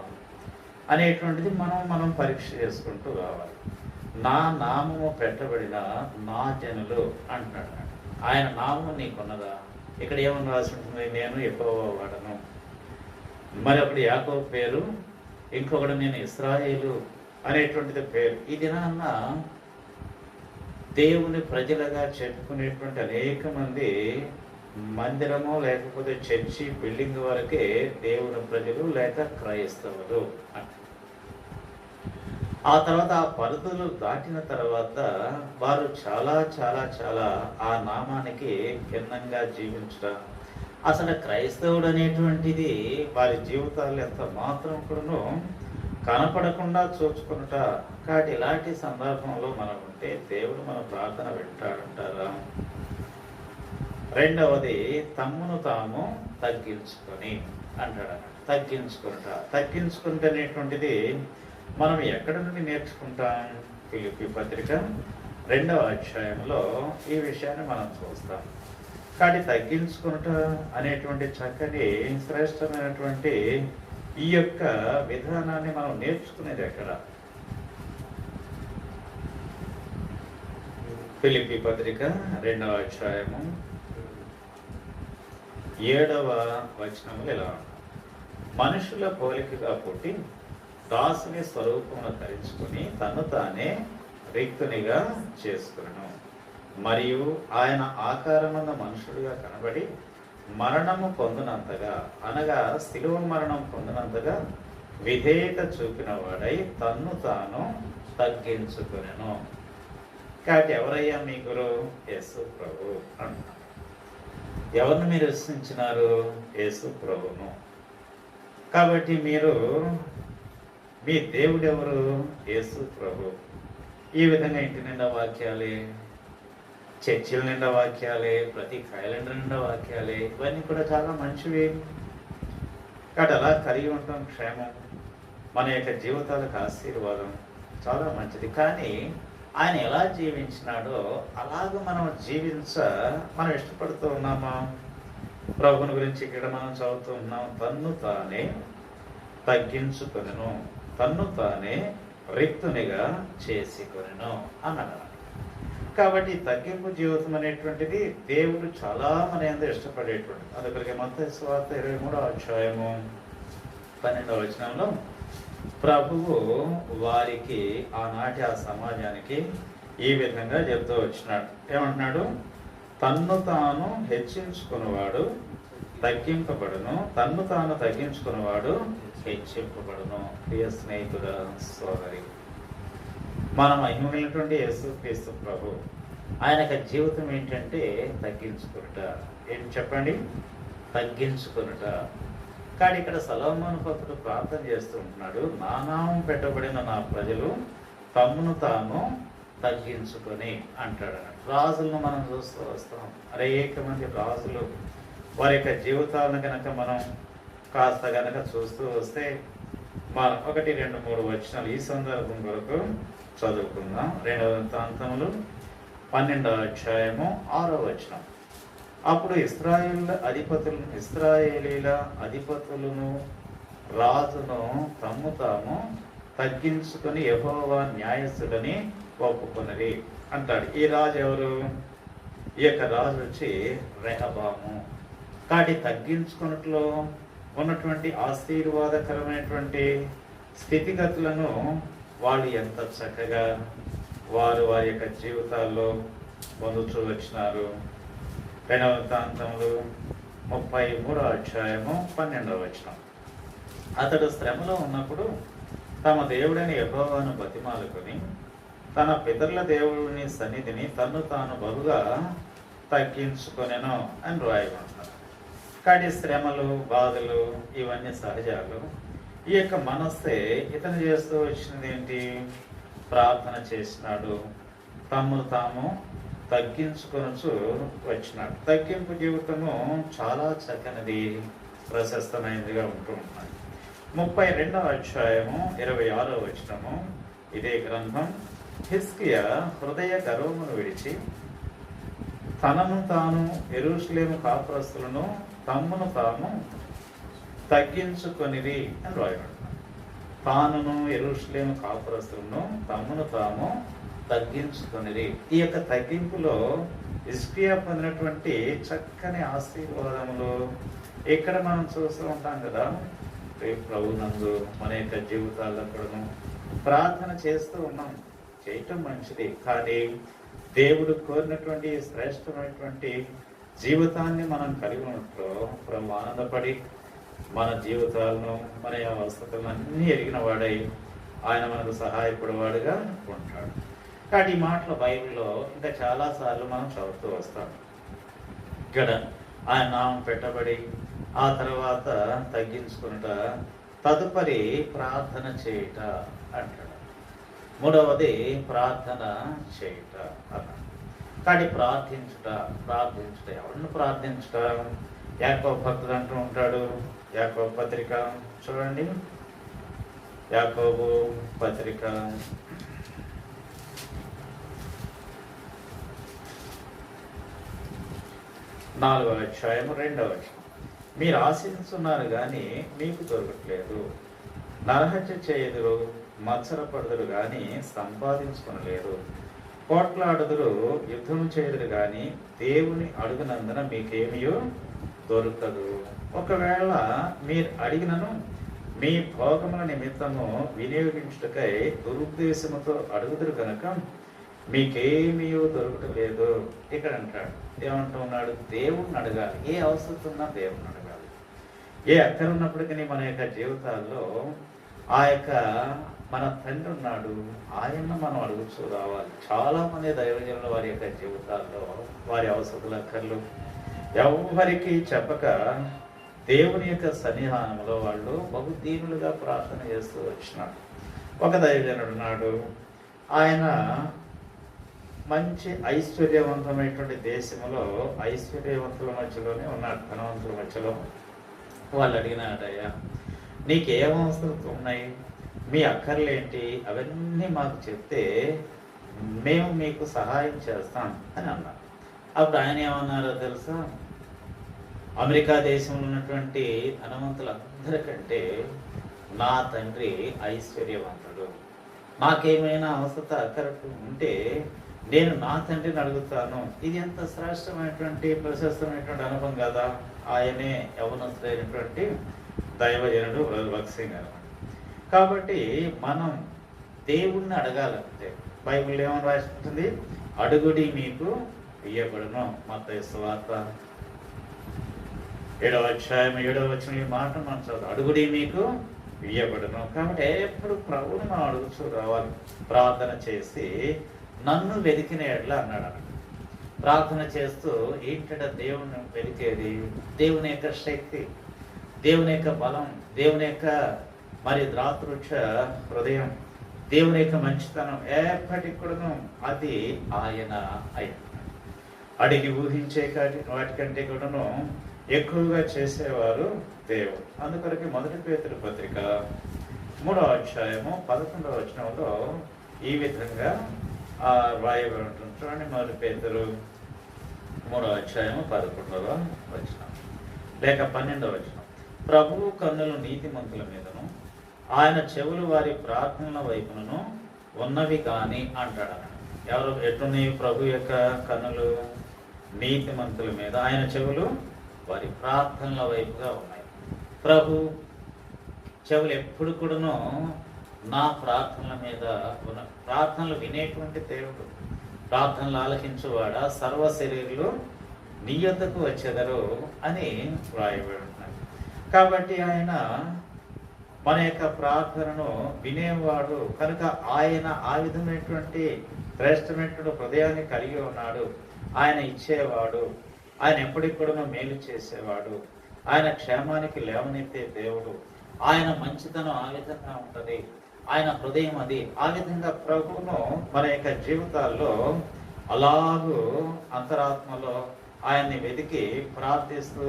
అనేటువంటిది మనం పరీక్ష చేసుకుంటూ రావాలి. నా నామము పెట్టబడిన నా జనులు అంటున్నాడు. ఆయన నామం నీకున్నదా? ఇక్కడ ఏమని రాసి ఉంటుంది? నేను యెహోవా వాడను. మరి ఒకటి యాకోబు పేరు, ఇంకొకటి నేను ఇశ్రాయేలు అనేటువంటిది పేరు. ఈ దినాన్న దేవుని ప్రజలుగా చెప్పుకునేటువంటి అనేక మంది మందిరము లేకపోతే చర్చి బిల్డింగ్ వరకే దేవుని ప్రజలు లేక క్రైస్తవులు అంట. ఆ తర్వాత ఆ పరిధులు దాటిన తర్వాత వారు చాలా చాలా చాలా ఆ నామానికి భిన్నంగా జీవించడం, అసలు క్రైస్తవుడు అనేటువంటిది వారి జీవితాలు ఎంత మాత్రం కూడాను కనపడకుండా చూసుకున్నట. కాబట్టి ఇలాంటి సందర్భంలో మనం ఉంటే దేవుడు మన ప్రార్థన వింటాడంటారా? రెండవది తమ్మును తాము తగ్గించుకొని అంటాడు. తగ్గించుకుంటే అనేటువంటిది మనం ఎక్కడ నుండి నేర్చుకుంటాం? ఫిలిప్పీ పత్రిక 2వ అధ్యాయంలో ఈ విషయాన్ని మనం చూస్తాం. కాబట్టి తగ్గించుకునుట అనేటువంటి చక్కని శ్రేష్టమైనటువంటి ఈ యొక్క విధానాన్ని మనం నేర్చుకునేది ఎక్కడ? ఫిలిప్పీ పత్రిక 2వ అధ్యాయము 7వ వచనములు ఇలా ఉంటాయి. మనుషుల పోలికగా పుట్టి దాసుని స్వరూపమును ధరించుకుని తను తానే రిక్తునిగా చేసుకును. మరియు ఆయన ఆకారమున్న మనుషుడిగా కనబడి మరణము పొందినంతగా, అనగా శిలువ మరణం పొందినంతగా విధేయత చూపిన వాడై తన్ను తాను తగ్గించుకునెను. కాబట్టి ఎవరయ్యా మీ గురువు? యేసు ప్రభు అంటున్నారు. ఎవరిని మీరు విశ్వసించినారు? యేసు ప్రభును. కాబట్టి మీరు మీ దేవుడు ఎవరు? యేసు ప్రభు. ఈ విధంగా ఇంటి నిండా వాక్యాలే, చర్చిల నిండా వాక్యాలే, ప్రతి క్యాలెండర్ నిండా వాక్యాలే, ఇవన్నీ కూడా చాలా మంచివి. కాబట్టి అలా కలిగి ఉండటం క్షేమం, మన యొక్క జీవితాలకు ఆశీర్వాదం, చాలా మంచిది. కానీ ఆయన ఎలా జీవించినాడో అలాగ మనం మనం ఇష్టపడుతూ ఉన్నామా? ప్రభుని గురించి ఇక్కడ మనం చదువుతూ ఉన్నాం. తన్ను తానే తగ్గించుకొనెను, తన్ను తానే రిక్తునిగా చేసుకొనెను అన్నాడు. కాబట్టి తగ్గింపు జీవితం అనేటువంటిది దేవుడు చాలా మన యందు ఇష్టపడేటువంటిది. అందుకని మత్తయి సువార్త 23వ అధ్యాయము 12వ వచనంలో ప్రభువు వారికి ఆనాటి ఆ సమాజానికి ఈ విధంగా చెప్తూ వచ్చినాడు. ఏమంటున్నాడు? తన్ను తాను హెచ్చించుకున్నవాడు తగ్గింపబడును, తన్ను తాను తగ్గించుకున్నవాడు హెచ్చింపబడును. ప్రియ స్నేహితుడా, సోదరి, మన మహిమైనటువంటి యేసుక్రీస్తు ప్రభు ఆయన యొక్క జీవితం ఏంటంటే తగ్గించుకునుట. ఏంటి చెప్పండి? తగ్గించుకునుట. కానీ ఇక్కడ సొలొమోను భక్తుడు ప్రార్థన చేస్తూ ఉంటున్నాడు, నా నామం పెట్టబడిన నా ప్రజలు తమ్మును తాము తగ్గించుకొని అంటాడు. రాజులను మనం చూస్తూ వస్తాం. అనేక మంది రాజులు వారి యొక్క జీవితాలను కనుక మనం కాస్త కనుక చూస్తూ వస్తే మన 1, 2, 3 వచనాలు ఈ సందర్భం కొరకు చదువుకుందాం. 2వ వృత్తాంతములు 12వ అధ్యాయము 6వ వచనం. అప్పుడు ఇశ్రాయేలీల అధిపతులను రాజును తమ్ము తాము తగ్గించుకొని యెహోవా న్యాయస్థుడని ఒప్పుకొనిరి అంటాడు. ఈ రాజు ఎవరు? ఈ యొక్క రాజు వచ్చి రెహబాము. కాబట్టి తగ్గించుకున్నట్లో ఉన్నటువంటి ఆశీర్వాదకరమైనటువంటి స్థితిగతులను వాళ్ళు ఎంత చక్కగా వారి యొక్క జీవితాల్లో పొందుతూ వచ్చినారు. 2వ వృత్తాంతములు 33వ అధ్యాయము 12వ వచనం. అతడు శ్రమలో ఉన్నప్పుడు తమ దేవుడైన యెహోవాను బతిమాలుకొని తన పితరుల దేవుని సన్నిధిని తన్ను తాను బహుగా తగ్గించుకొనెను అని రాయబడుతున్నారు. కానీ శ్రమలు, బాధలు ఇవన్నీ సహజాలు. ఈ యొక్క మనస్సే ఇతను చేస్తూ వచ్చినది ఏంటి? ప్రార్థన చేసినాడు, తమ్మును తాము తగ్గించుకొనొచ్చు వచ్చినాడు. తగ్గింపు జీవితము చాలా చక్కనిది, ప్రశస్తమైనదిగా ఉంటూ ఉన్నాయి. 32వ అధ్యాయము 26వ వచనము. ఇదే గ్రంథం. హిజ్కియా హృదయ గర్వమును విడిచి తనను తాను యెరూషలేము కాపురస్తులను తమ్మును తాము తగ్గించుకొనిరి అని రాయబడుతుంది. తానును యెరూషలేము కాపురస్తులను తమ్మును తాము తగ్గించుకొనిరి. ఈ యొక్క తగ్గింపులో హిజ్కియా పొందినటువంటి చక్కని ఆశీర్వాదములు ఇక్కడ మనం చూస్తూ ఉంటాం కదా. ప్రభునందు మన యొక్క జీవితాల్లో కూడాను ప్రార్థన చేస్తూ ఉన్నాం, చేయటం మంచిది. కానీ దేవుడు కోరినటువంటి శ్రేష్టమైనటువంటి జీవితాన్ని మనం కలిగి ఉన్నట్లు ప్రభు ఆనందపడి మన జీవితాలను, మన అవస్థలను అన్నీ ఎరిగిన వాడై ఆయన మనకు సహాయపడేవాడుగా ఉంటాడు. కాబట్టి ఈ మాటలు బైబిల్లో ఇంకా చాలాసార్లు మనం చదువుతూ వస్తాం. ఇక్కడ ఆయన నామం పెట్టబడి ఆ తర్వాత తగ్గించుకునుట, తదుపరి ప్రార్థన చేయుట అంటాడు. మూడవది ప్రార్థన చేయుట అన్నాడు. కానీ ప్రార్థించుట ఎవరిని ప్రార్థించుట? యాకోబు భక్తుడు అంటూ ఉంటాడు. యాకోబు పత్రిక చూడండి, యాకోబు పత్రిక 4వ అధ్యాయము 2వ వచనం. మీరు ఆశిస్తున్నారు కానీ మీకు దొరకట్లేదు, నరహత్య చేయుదురు, మత్సరపడుదురు కానీ సంపాదించుకొనలేరు, పోట్లాడుదురు, యుద్ధం చేయుదురు కానీ దేవుని అడుగునందున మీకేమియో దొరకదు. ఒకవేళ మీరు అడిగినను మీ భోగముల నిమిత్తము వినియోగించుటకై దురుద్దేశముతో అడుగుదురు కనుక మీకేమీయో దొరకలేదు. ఇక్కడ అంటాడు, ఏమంటూ ఉన్నాడు? దేవుణ్ణి అడగాలి. ఏ అవసరం ఉన్నా దేవుణ్ణి అడగాలి. ఏ అక్కర ఉన్నప్పటికీ మన యొక్క జీవితాల్లో ఆ యొక్క మన తండ్రి ఉన్నాడు, ఆయన్ని మనం అడుగుచూ రావాలి. చాలా మంది దైవజనులు వారి యొక్క జీవితాల్లో వారి అవసరాల అక్కర్లు ఎవరికి చెప్పక దేవుని యొక్క సన్నిధానంలో వాళ్ళు బహుదీనులుగా ప్రార్థన చేస్తూ వచ్చినాడు. ఒక దైవజనుడు ఉన్నాడు, ఆయన మంచి ఐశ్వర్యవంతమైనటువంటి దేశంలో ఐశ్వర్యవంతుల మధ్యలోనే ఉన్నాడు, ధనవంతుల మధ్యలో. వాళ్ళు అడిగినాడయ్యా, నీకేం అవసరం ఉన్నాయి, మీ అక్కర్లేంటి, అవన్నీ మాకు చెప్తే మేము మీకు సహాయం చేస్తాం అని అన్నారు. అప్పుడు ఆయన ఏమన్నారో తెలుసా? అమెరికా దేశంలో ఉన్నటువంటి ధనవంతులందరికంటే నా తండ్రి ఐశ్వర్యవంతుడు. నాకేమైనా అవసరత అక్కరకు ఉంటే నేను నా తండ్రిని అడుగుతాను. ఇది ఎంత శ్రేష్టమైనటువంటి ప్రశస్తమైనటువంటి అనుభవం కదా. ఆయనే యవనస్తుడైనటువంటి దైవజనుడు భగత్ సింగ్ గారు. కాబట్టి మనం దేవుణ్ణి అడగాలంటే బైబిల్ ఏమని రాసుకుంటుంది? అడుగుడి మీకు ఇయ్యబడును. మత్తయి సువార్త 7వ అధ్యాయం 7వ వచనం ఈ మాట మనం చదువు, అడుగుడి మీకు ఇయ్యబడును. కాబట్టి ఎప్పుడు ప్రభువుని మనం అడుగుతూ రావాలి. ప్రార్థన చేసి నన్ను వెతికిన ఎడ్ల అన్నాడు. ప్రార్థన చేస్తూ ఏంటంటే దేవుని వెతికేది? దేవుని యొక్క శక్తి, దేవుని యొక్క బలం, దేవుని యొక్క మరి ద్రాతృక్ష హృదయం, దేవుని యొక్క మంచితనం ఎప్పటికి కూడాను అది ఆయన అయి అడిగి ఊహించే వాటికంటే కూడాను ఎక్కువగా చేసేవారు దేవుడు. అందుకొరకు 1 పేతురు పత్రిక 3వ అధ్యాయము 11వ వచనంలో ఈ విధంగా రాయబడి ఉంటుంది. చూడండి, 1 పేతురు 3వ అధ్యాయము 11వ వచనం లేక 12వ వచనం. ప్రభువు కన్నులు నీతిమంతుల మీదను ఆయన చెవులు వారి ప్రార్థనల వైపునను ఉన్నవి కానీ అంటాడు. ఎవరు ఎట్టున్నాయి? ప్రభు యొక్క కన్నులు నీతిమంతుల మీద, ఆయన చెవులు వారి ప్రార్థనల వైపుగా ఉన్నాయి. ప్రభు చెవులు ఎప్పుడు కూడాను నా ప్రార్థనల మీద ఉన్న, ప్రార్థనలు వినేటువంటి దేవుడు, ప్రార్థనలు ఆలకించువాడా సర్వ శరీరులు నీ యొద్దకు వచ్చెదరు అని వ్రాయబడి ఉన్నాయి. కాబట్టి ఆయన మన యొక్క ప్రార్థనను వినేవాడు కనుక ఆయన ఆ విధమైనటువంటి శ్రేష్టమైనటువంటి హృదయాన్ని కలిగి ఉన్నాడు. ఆయన ఇచ్చేవాడు, ఆయన ఎప్పటికి కూడా మేలు చేసేవాడు, ఆయన క్షేమానికి లేవనెత్తే దేవుడు, ఆయన మంచితనం ఆ విధంగా ఉంటుంది, ఆయన హృదయం అది. ఆ విధంగా ప్రభువును మన యొక్క జీవితాల్లో అలాగూ అంతరాత్మలో ఆయన్ని వెతికి ప్రార్థిస్తూ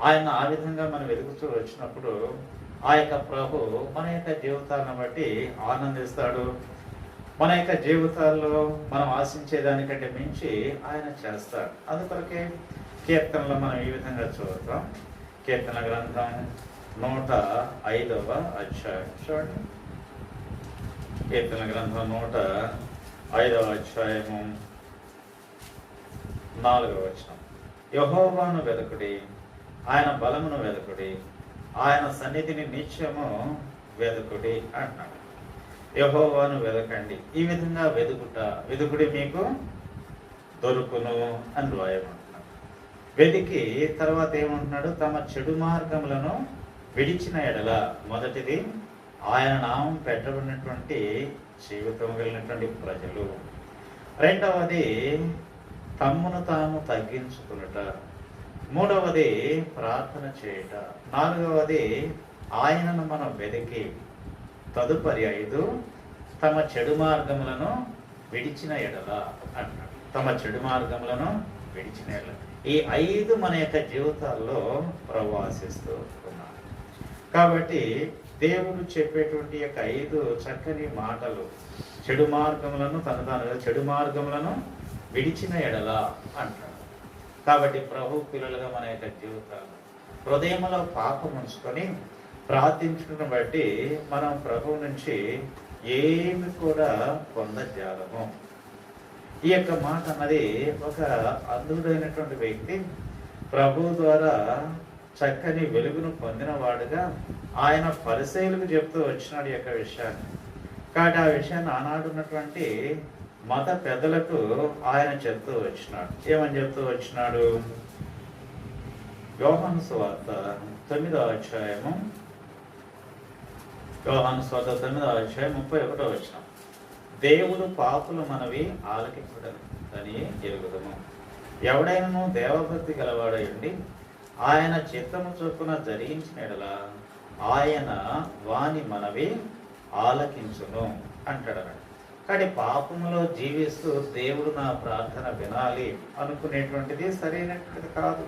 ఆయన ఆ విధంగా మనం వెతుకుతూ వచ్చినప్పుడు ఆ యొక్క ప్రభు మన యొక్క జీవితాలను బట్టి ఆనందిస్తాడు. మన యొక్క జీవితాల్లో మనం ఆశించేదానికంటే మించి ఆయన చేస్తాడు. అందుకొరకే కీర్తనలో మనం ఈ విధంగా చూద్దాం. కీర్తన గ్రంథం 105వ అధ్యాయం చూడండి. కీర్తన గ్రంథం 105వ అధ్యాయము 4వ వచనం. యెహోవాను వెదకుడి, ఆయన బలమును వెదకుడి, ఆయన సన్నిధిని నిత్యము వెదకుడి అంటున్నాడు. యెహోవాను వెదకండి. ఈ విధంగా వెదుకుడి మీకు దొరుకును అని రాయమంటున్నాడు. వెతికి తర్వాత ఏమంటున్నాడు? తమ చెడు మార్గములను విడిచిన ఎడల, మొదటిది ఆయన నామం పెట్టబడినటువంటి జీవితం కలిగినటువంటి ప్రజలు. రెండవది తమ్మును తాము తగ్గించుకునుట. మూడవది ప్రార్థన చేయుట. నాలుగవది ఆయనను మనం వెతికి. తదుపరి 5 తమ చెడు మార్గములను విడిచిన ఎడల అంటాడు. తమ చెడు మార్గములను విడిచిన ఎడల. ఈ 5 మన యొక్క జీవితాల్లో ప్రవాసిస్తూ ఉన్నారు. కాబట్టి దేవుడు చెప్పేటువంటి యొక్క 5 చక్కని మాటలు, చెడు మార్గములను చెడు మార్గములను విడిచిన ఎడల అంటాడు. కాబట్టి ప్రభు పిల్లలుగా మన యొక్క జీవితాలు హృదయంలో పాపం ఉంచుకొని ప్రార్థించడం బట్టి మనం ప్రభు నుంచి ఏమి కూడా పొందజాలము. ఈ యొక్క మాట అన్నది ఒక అంధుడైనటువంటి వ్యక్తి ప్రభు ద్వారా చక్కని వెలుగును పొందిన వాడుగా ఆయన పరిసయ్యులకు చెప్తూ వచ్చినాడు ఈ యొక్క విషయాన్ని. కాబట్టి ఆ విషయాన్ని ఆనాడున్నటువంటి మత పెద్దలకు ఆయన చెప్తూ వచ్చినాడు. ఏమని చెప్తూ వచ్చినాడు? యోహాను సువార్త 9వ అధ్యాయము, యోహాను సువార్త 9వ అధ్యాయం 31వ వచనం. దేవుడు పాపులు మనవి ఆలకించుడని ఎరుగుదము. ఎవడైనను దేవభక్తి గలవాడై ఉండి ఆయన చిత్తము చొప్పున జరిగించిన ఎడల ఆయన వాని మనవి ఆలకించును అంటాడు. కానీ పాపములో జీవిస్తూ దేవుడు నా ప్రార్థన వినాలి అనుకునేటువంటిది సరైనటువంటిది కాదు.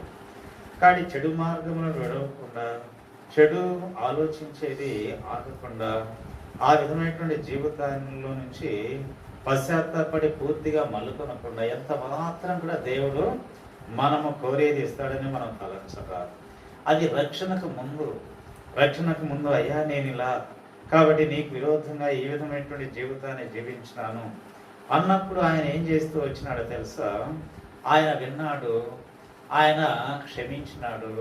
కానీ చెడు మార్గములను విడవకుండా, చెడు ఆలోచించేది ఆగకుండా, ఆ విధమైనటువంటి జీవితంలో నుంచి పశ్చాత్తాపడి పూర్తిగా మల్లుకొనకుండా ఎంత మాత్రం కూడా దేవుడు మనము కోరేది ఇస్తాడని మనం తలంచరాదు. అది రక్షణకు ముందు అయ్యా నేను ఇలా, కాబట్టి నీకు విరోధంగా ఈ విధమైనటువంటి జీవితాన్ని జీవించినాను అన్నప్పుడు ఆయన ఏం చేస్తూ వచ్చినాడో తెలుసా? ఆయన విన్నాడు, ఆయన క్షమించినాడు,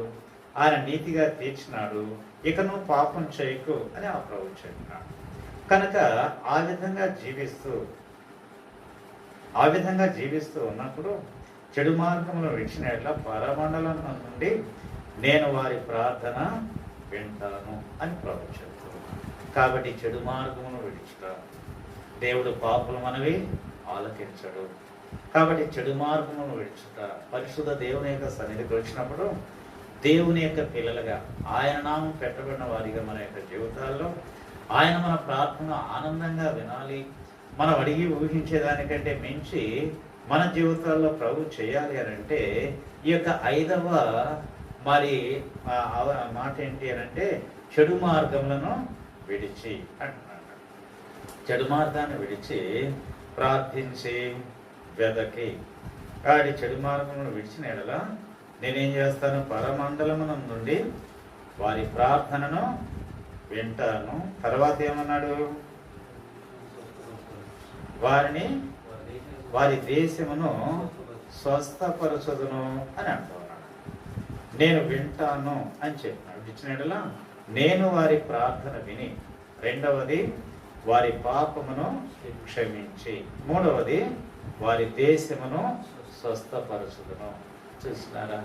ఆయన నీతిగా తీర్చినాడు. ఇక నువ్వు పాపం చేయకు అని ఆ ప్రభు చెప్పినాడు. కనుక ఆ విధంగా జీవిస్తూ ఉన్నప్పుడు చెడు మార్గంలో విడిచినట్ల పరమండలం నుండి నేను వారి ప్రార్థన వింటాను అని ప్రభు చెప్తున్నాను. కాబట్టి చెడు మార్గమును విడిచుట. దేవుడు పాపులు మనవి ఆలకించడు. కాబట్టి చెడు మార్గమును విడిచుట. పరిశుద్ధ దేవుని యొక్క సన్నిధికి వచ్చినప్పుడు దేవుని యొక్క పిల్లలుగా, ఆయన నామం పెట్టబడిన వారిగా మన యొక్క జీవితాల్లో ఆయన మన ప్రార్థన ఆనందంగా వినాలి. మనం అడిగి ఊహించేదానికంటే మించి మన జీవితాల్లో ప్రభు చేయాలి అని అంటే ఈ యొక్క 5వ మాట ఏంటి అని అంటే చెడు మార్గములను విడిచి అంటున్నాడు. చెడు మార్గాన్ని విడిచి ప్రార్థించి వెదకి. కాడి చెడు మార్గములను విడిచిన ఎడల నేనేం చేస్తాను? పరమండలమున నుండి వారి ప్రార్థనను వింటాను. తర్వాత ఏమన్నాడు? వారి దేశమును స్వస్థపరచుదును అని అంటున్నాడు. నేను వింటాను అని చెప్పినాడు. ఇచ్చినట్లా నేను వారి ప్రార్థన విని, రెండవది వారి పాపమును క్షమించి, మూడవది వారి దేశమును స్వస్థపరచుదును. చూసినారా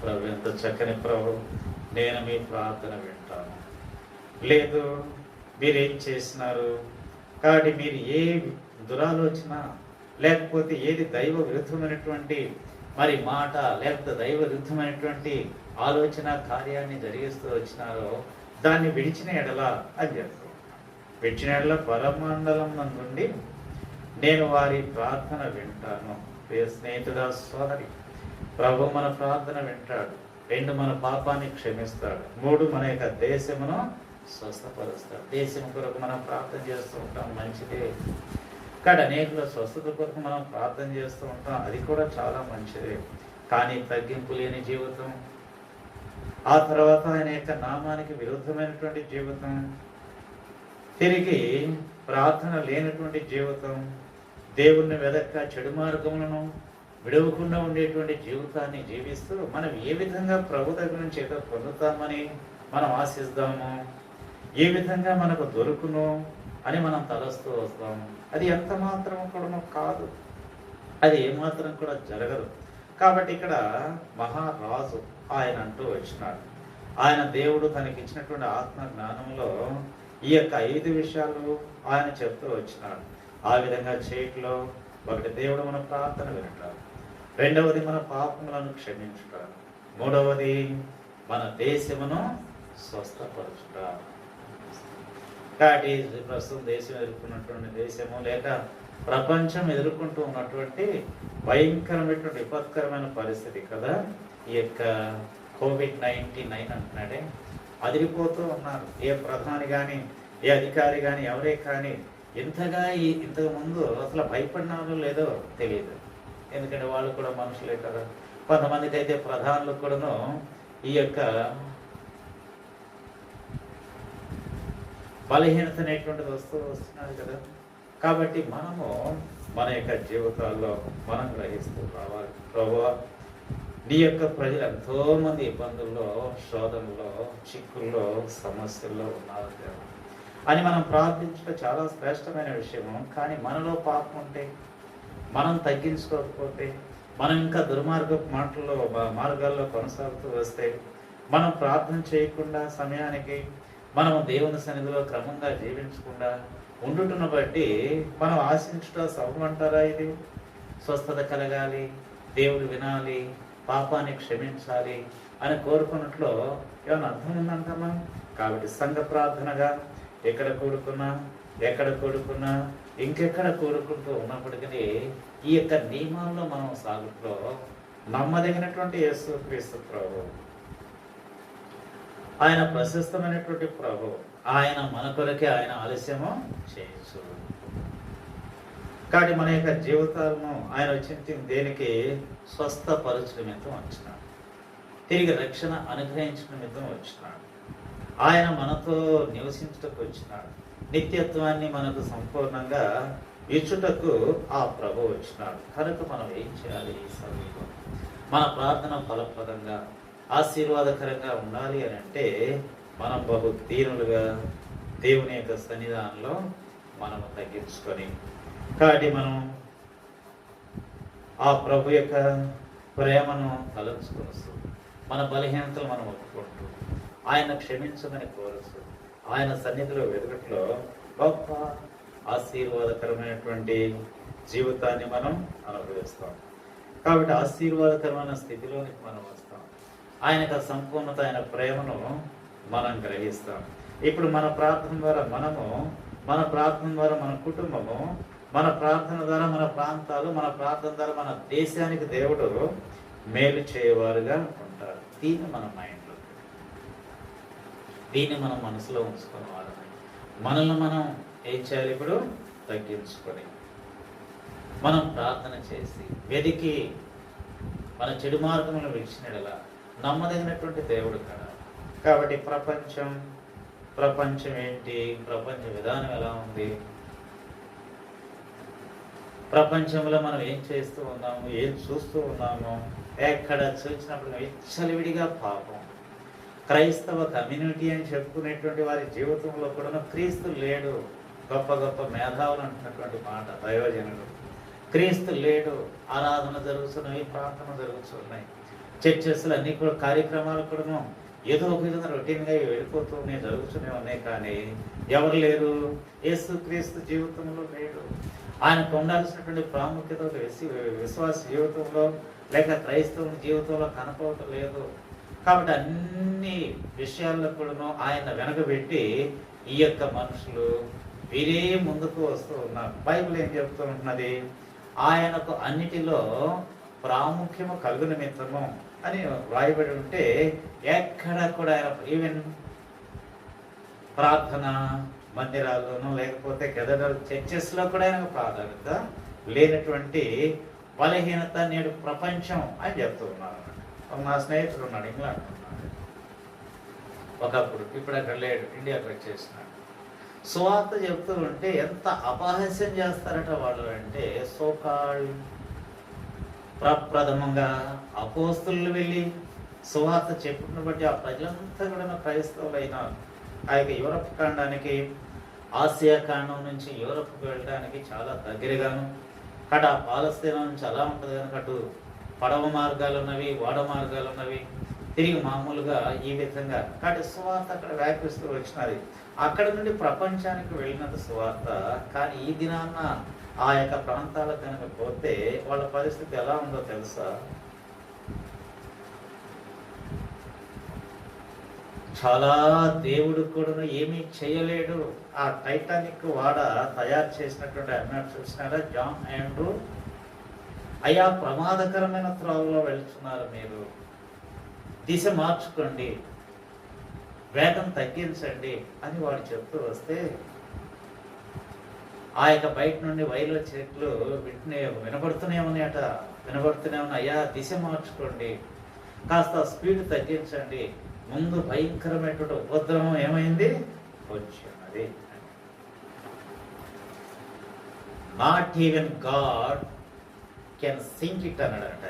ప్రభు ఎంత చక్కని ప్రభు. నేను మీ ప్రార్థన వింటాను. లేదు మీరేం చేసినారు కాబట్టి మీరు ఏ దురాలోచన లేకపోతే ఏది దైవ విరుద్ధమైనటువంటి మాట లేకపోతే దైవ విరుద్ధమైనటువంటి ఆలోచన కార్యాన్ని జరిగిస్తూ వచ్చినారో దాన్ని విడిచిన ఎడల అని చెప్తారు. విడిచిన ఎడల పరమండలం నుండి నేను వారి ప్రార్థన వింటాను. స్నేహితుడా, సోదరి, ప్రభు మన ప్రార్థన వింటాడు. 2 మన పాపాన్ని క్షమిస్తాడు. 3 మన యొక్క దేశమును స్వస్థపరుస్తాడు. దేశం కొరకు మనం ప్రార్థన చేస్తూ ఉంటాం, మంచిదే. కానీ అనేకుల స్వస్థత కొరకు మనం ప్రార్థన చేస్తూ ఉంటాం, అది కూడా చాలా మంచిదే. కానీ తగ్గింపు లేని జీవితం, ఆ తర్వాత ఆయన యొక్క నామానికి విరుద్ధమైనటువంటి జీవితం, తిరిగి ప్రార్థన లేనటువంటి జీవితం, దేవుణ్ణి వెదక్క చెడు మార్గములను విడవకుండా ఉండేటువంటి జీవితాన్ని జీవిస్తూ మనం ఏ విధంగా ప్రభు దగ్గర నుంచి ఏదో పొందుతామని మనం ఆశిస్తాము, ఏ విధంగా మనకు దొరుకును అని మనం తలస్తూ వస్తాం. అది ఎంత మాత్రం కూడా కాదు, అది ఏమాత్రం కూడా జరగదు. కాబట్టి ఇక్కడ మహారాజు ఆయన అంటూ వచ్చినాడు. ఆయన దేవుడు తనకి ఇచ్చినటువంటి ఆత్మ జ్ఞానంలో ఈ యొక్క 5 విషయాలు ఆయన చెప్తూ వచ్చినాడు. ఆ విధంగా చేయట్లో ఒకటి, దేవుడు మన ప్రార్థన వినటాడు. రెండవది, మన పాపములను క్షమించుట. మూడవది, మన దేశమును స్వస్థపరచుట. కాబట్టి ప్రస్తుతం దేశం ఎదుర్కొన్నటువంటి దేశము లేక ప్రపంచం ఎదుర్కొంటూ ఉన్నటువంటి భయంకరమైనటువంటి విపత్కరమైన పరిస్థితి కదా ఈ యొక్క COVID-19 అంటున్నాడే. అదిరిపోతూ ఉన్నారు. ఏ ప్రధాని కానీ, ఏ అధికారి కానీ, ఎవరే కానీ ఇంతగా ఇంతకు ముందు అసలు భయపడినారో లేదో తెలియదు. ఎందుకంటే వాళ్ళు కూడా మనుషులే కదా. కొంతమందికి అయితే ప్రధానులు కూడాను ఈ యొక్క బలహీనత అనేటువంటిది వస్తున్నది కదా. కాబట్టి మనము మన యొక్క జీవితాల్లో మనం గ్రహిస్తూ రావాలి. ప్రభువా, నీ యొక్క ప్రజలు ఎంతో మంది ఇబ్బందుల్లో, శోధనలో, చిక్కుల్లో, సమస్యల్లో ఉన్నారు అని మనం ప్రార్థించడం చాలా శ్రేష్టమైన విషయము. కానీ మనలో పాపం ఉంటే, మనం తగ్గించుకోకపోతే, మనం ఇంకా మార్గాల్లో కొనసాగుతూ వస్తే, మనం ప్రార్థన చేయకుండా సమయానికి మనం దేవుని సన్నిధిలో క్రమంగా జీవించకుండా ఉండుటను బట్టి మనం ఆశించుట సవ్వమంటారా? ఇది స్వస్థత కలగాలి, దేవుడు వినాలి, పాపాన్ని క్షమించాలి అని కోరుకున్నట్లో ఏమైనా అర్థం ఉందంటామా? కాబట్టి సంఘ ప్రార్థనగా ఎక్కడ కూడుకున్నా ఇంకెక్కడ కూడుకుంటూ ఉన్నప్పటికీ ఈ యొక్క నియమాల్లో మనం సాగుట్లో నమ్మదగినటువంటి యేసుక్రీస్తు ప్రభు, ఆయన ప్రశస్తమైనటువంటి ప్రభు, ఆయన మన కొరకే ఆయన ఆలస్యము చేయొచ్చు. కాబట్టి మన యొక్క జీవితాలను ఆయన వచ్చిన దేనికి? స్వస్థపరచు నిమిత్తం వచ్చినాడు, తిరిగి రక్షణ అనుగ్రహించిన నిమిత్తం వచ్చినాడు, ఆయన మనతో నివసించుటకు వచ్చినాడు, నిత్యత్వాన్ని మనకు సంపూర్ణంగా ఇచ్చుటకు ఆ ప్రభు వచ్చినాడు. కనుక మనం ఏం చేయాలి? ఈ సమయంలో మన ప్రార్థన ఫలప్రదంగా ఆశీర్వాదకరంగా ఉండాలి అని అంటే మనం బహు దీనులుగా దేవుని యొక్క సన్నిధానంలో మనము తగ్గించుకొని, కాబట్టి మనం ఆ ప్రభు యొక్క ప్రేమను తలంచుకొనసు, మన బలహీనతలు మనం ఒప్పుకుంటూ ఆయన క్షమించమని కోరసు, ఆయన సన్నిధిలో వెలుగుట్లో గొప్ప ఆశీర్వాదకరమైనటువంటి జీవితాన్ని మనం అనుభవిస్తాం. కాబట్టి ఆశీర్వాదకరమైన స్థితిలోనికి మనం వస్తాం. ఆయనకు సంపూర్ణత, ఆయన ప్రేమను మనం గ్రహిస్తాం. ఇప్పుడు మన ప్రార్థన ద్వారా మన ప్రార్థన ద్వారా మన కుటుంబము, మన ప్రార్థన ద్వారా మన ప్రాంతాలు, మన ప్రార్థన ద్వారా మన దేశానికి దేవుడు మేలు చేయవారుగా ఉంటారు. దీన్ని మన మైండ్లో, దీన్ని మనం మనసులో ఉంచుకున్న వారని మనల్ని మనం ఏం చేయాలి? ఇప్పుడు తగ్గించుకొని మనం ప్రార్థన చేసి వెదికి మన చెడు మార్గములను విడిచినలా నమ్మదగినటువంటి దేవుడు కదా. కాబట్టి ప్రపంచం ఏంటి? ప్రపంచ విధానం ఎలా ఉంది? ప్రపంచంలో మనం ఏం చేస్తూ ఉన్నాము, ఏం చూస్తూ ఉన్నాము? ఎక్కడ చూసినప్పుడు విచ్చలవిడిగా పాపం. క్రైస్తవ కమ్యూనిటీ అని చెప్పుకునేటువంటి వారి జీవితంలో కూడా క్రీస్తు లేడు. గొప్ప గొప్ప మేధావులు అంటున్నటువంటి మాట దైవజనులు. క్రీస్తు లేడు. ఆరాధన జరుగుతున్నాయి, ప్రార్థన జరుగుతున్నాయి, చర్చెస్లు అన్ని కూడా కార్యక్రమాలు కూడా ఏదో ఒక విధంగా రొటీన్గా వెళ్ళిపోతూనే జరుగుతూనే ఉన్నాయి. కానీ ఎవరు లేరు? యేసుక్రీస్తు జీవితంలో లేడు. ఆయనకు ఉండాల్సినటువంటి ప్రాముఖ్యత విశ్వాస జీవితంలో లేక క్రైస్తవ జీవితంలో కనపడటం లేదు. కాబట్టి అన్ని విషయాల్లో కూడా ఆయన వెనకబెట్టి ఈ యొక్క మనుషులు వీరే ముందుకు వస్తూ ఉన్నారు. బైబిల్ ఏం చెప్తూ ఉంటున్నది? ఆయనకు అన్నిటిలో ప్రాముఖ్యము కలుగు నిమిత్తము అని వ్రాయబడి ఉంటే ఎక్కడ కూడా ఆయన ఈవెన్ ప్రార్థన మందిరాల్లోనూ లేకపోతే కేథడ్రల్ చర్చెస్లో కూడా ఆయనకు ప్రాధాన్యత లేనటువంటి బలహీనత నేడు ప్రపంచం అని చెప్తూ ఉన్నారు. మా స్నేహితుడు ఉన్నాడు, ఇంగ్లాండ్ ఉన్నాడు ఒకప్పుడు, ఇప్పుడు అక్కడ లేడు, ఇండియాకి వచ్చేసినాడు. సువార్త చెప్తూ ఉంటే ఎంత అపహాస్యం చేస్తారట వాళ్ళు. అంటే సోకాళ్ళు ప్రప్రథమంగా అపోస్తులు వెళ్ళి సువార్త చెప్పుకున్న బట్టి ఆ ప్రజలంతా కూడా క్రైస్తవులు అయినారు. ఆ యొక్క యూరప్ ఖండానికి ఆసియా ఖండం నుంచి యూరప్కి వెళ్ళడానికి చాలా దగ్గరగాను, ఆ పాలస్తీనా నుంచి అలా ఉంటుంది కనుక అటు పడవ మార్గాలు ఉన్నవి, ఓడ మార్గాలు ఉన్నవి, తిరిగి మామూలుగా ఈ విధంగా సువార్త అక్కడ వ్యాపిస్తూ వచ్చినది. అక్కడ నుండి ప్రపంచానికి వెళ్ళినంత సువార్త. కానీ ఈ దినాన్న ఆ యొక్క ప్రాంతాలకు కనుక పోతే వాళ్ళ పరిస్థితి ఎలా ఉందో తెలుసా? చాలా దేవుడు కూడా ఏమీ చేయలేడు. ఆ టైటానిక్ వాడ తయారు చేసినటువంటి అన్నాడు చూసినారా, జాన్ ఆండ్రూ, అయ్యా ప్రమాదకరమైన త్రోవలో వెళ్తున్నారు, మీరు దిశ మార్చుకోండి, వేగం తగ్గించండి అని వాడు చెప్తూ వస్తే ఆ యొక్క బయట నుండి వైర్ల చెట్లు వినబడుతూనే ఉన్నాయట. అయ్యా దిశ మార్చుకోండి, కాస్త స్పీడ్ తగ్గించండి, ముందు భయంకరమైనటువంటి ఉపద్రవం ఏమైంది వచ్చినది. Not even God can sink it అన్నాడట.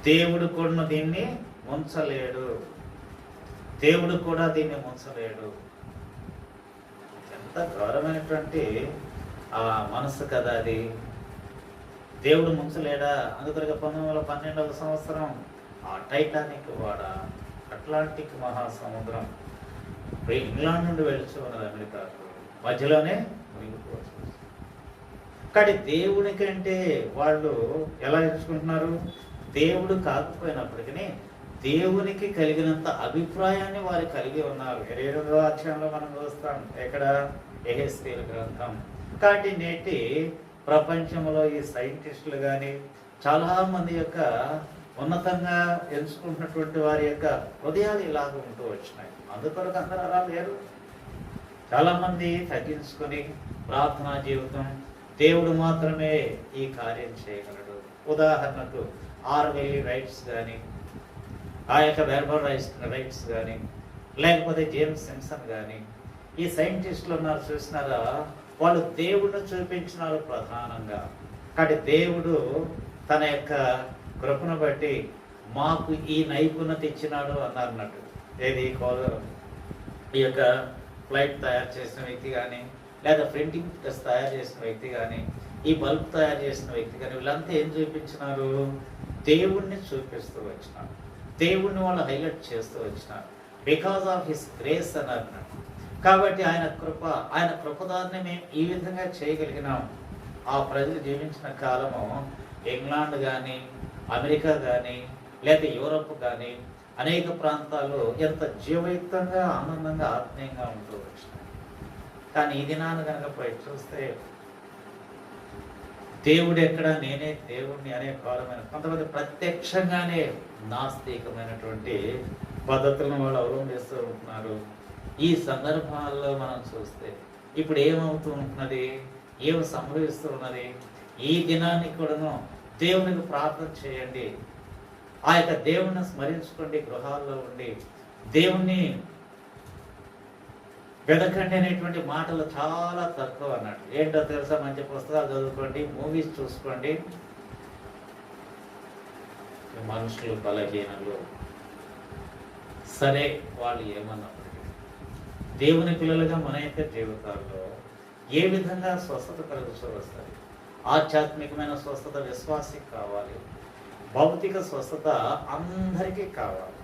దేవుడు కూడా దీన్ని ముంచలేడు, దేవుడు కూడా దీన్ని ముంచలేడు. ఎంత ఘోరమైనటువంటి ఆ మనసు కదా అది. దేవుడు ముంచలేడా? అందుకని 1912వ సంవత్సరం ఆ టైటానిక్ వాడ అట్లాంటిక్ మహాసముద్రం ఇంగ్లాండ్ నుండి వెళ్ళి ఉన్నది అమెరికాకు, మధ్యలోనే మునిగిపోవచ్చు. కానీ దేవునికంటే వాళ్ళు ఎలా ఎంచుకుంటున్నారు? దేవుడు కాకపోయినప్పటికీ దేవునికి కలిగినంత అభిప్రాయాన్ని వారు కలిగి ఉన్నారు. 27వ అధ్యాయంలో మనం చూస్తాం, ఎక్కడ యెహెజ్కేలు గ్రంథం. కాబట్టి నేటి ప్రపంచంలో ఈ సైంటిస్టులు కానీ చాలా మంది యొక్క ఉన్నతంగా ఎంచుకుంటున్నటువంటి వారి యొక్క హృదయాలు ఇలాగ ఉంటూ వచ్చినాయి. అందుకొరకు అందరూ అలా లేరు. చాలామంది తగ్గించుకొని ప్రార్థనా జీవితం, దేవుడు మాత్రమే ఈ కార్యం చేయగలడు. ఉదాహరణకు ఆర్వెల్ రైట్స్ కానీ, ఆ యొక్క వెర్బర్ రైట్స్ కానీ, లేకపోతే జేమ్స్ సింప్సన్ కానీ, ఈ సైంటిస్టులు ఉన్నారు చూసినారా, వాళ్ళు దేవుడిని చూపించినారు ప్రధానంగా. కాబట్టి దేవుడు తన యొక్క కృపను బట్టి మాకు ఈ నైపుణ్యత ఇచ్చినాడు అన్నట్టు. ఏది ఈ యొక్క ఫ్లైట్ తయారు చేసిన వ్యక్తి కానీ, లేదా ప్రింటింగ్ ప్రెస్ తయారు చేసిన వ్యక్తి కానీ, ఈ బల్బ్ తయారు చేసిన వ్యక్తి కానీ, వీళ్ళంతా ఏం చూపించినారు? దేవుణ్ణి చూపిస్తూ వచ్చినారు, దేవుణ్ణి వాళ్ళు హైలైట్ చేస్తూ వచ్చినారు. బికాస్ ఆఫ్ హిస్ గ్రేస్ అని అన్నట్టు. కాబట్టి ఆయన కృపదాన్ని మేము ఈ విధంగా చేయగలిగినాం. ఆ ప్రజలు జీవించిన కాలము ఇంగ్లాండ్ కానీ, అమెరికా కానీ, లేదా యూరప్ కానీ అనేక ప్రాంతాలు ఎంత జీవయుక్తంగా, ఆనందంగా, ఆత్మీయంగా ఉంటూ వచ్చినాయి. కానీ ఈ దినాన్ని కనుక పోయి చూస్తే దేవుడు ఎక్కడ, నేనే దేవుడిని అనే కాలమైన కొంతమంది ప్రత్యక్షంగానే నాస్తికమైనటువంటి పద్ధతులను వాళ్ళు అవలంబిస్తూ ఉంటున్నారు. ఈ సందర్భాల్లో మనం చూస్తే ఇప్పుడు ఏమవుతూ ఉంటున్నది, ఏం సంభవిస్తూ ఉన్నది? ఈ దినాన్ని కూడాను దేవునికి ప్రార్థన చేయండి, ఆ యొక్క దేవుణ్ణి స్మరించుకోండి, గృహాల్లో ఉండి దేవుణ్ణి వెదకండి అనేటువంటి మాటలు చాలా తక్కువ అన్నట్టు. ఏంటో తెలుసా? మంచి పుస్తకాలు చదువుకోండి, మూవీస్ చూసుకోండి. మనుషులు బలహీనలు, సరే వాళ్ళు ఏమన్నప్పటికీ దేవుని పిల్లలుగా మన యొక్క జీవితాల్లో ఏ విధంగా స్వస్థత కలుగుతూ వస్తుంది? ఆధ్యాత్మికమైన స్వస్థత విశ్వాసికి కావాలి, భౌతిక స్వస్థత అందరికీ కావాలి.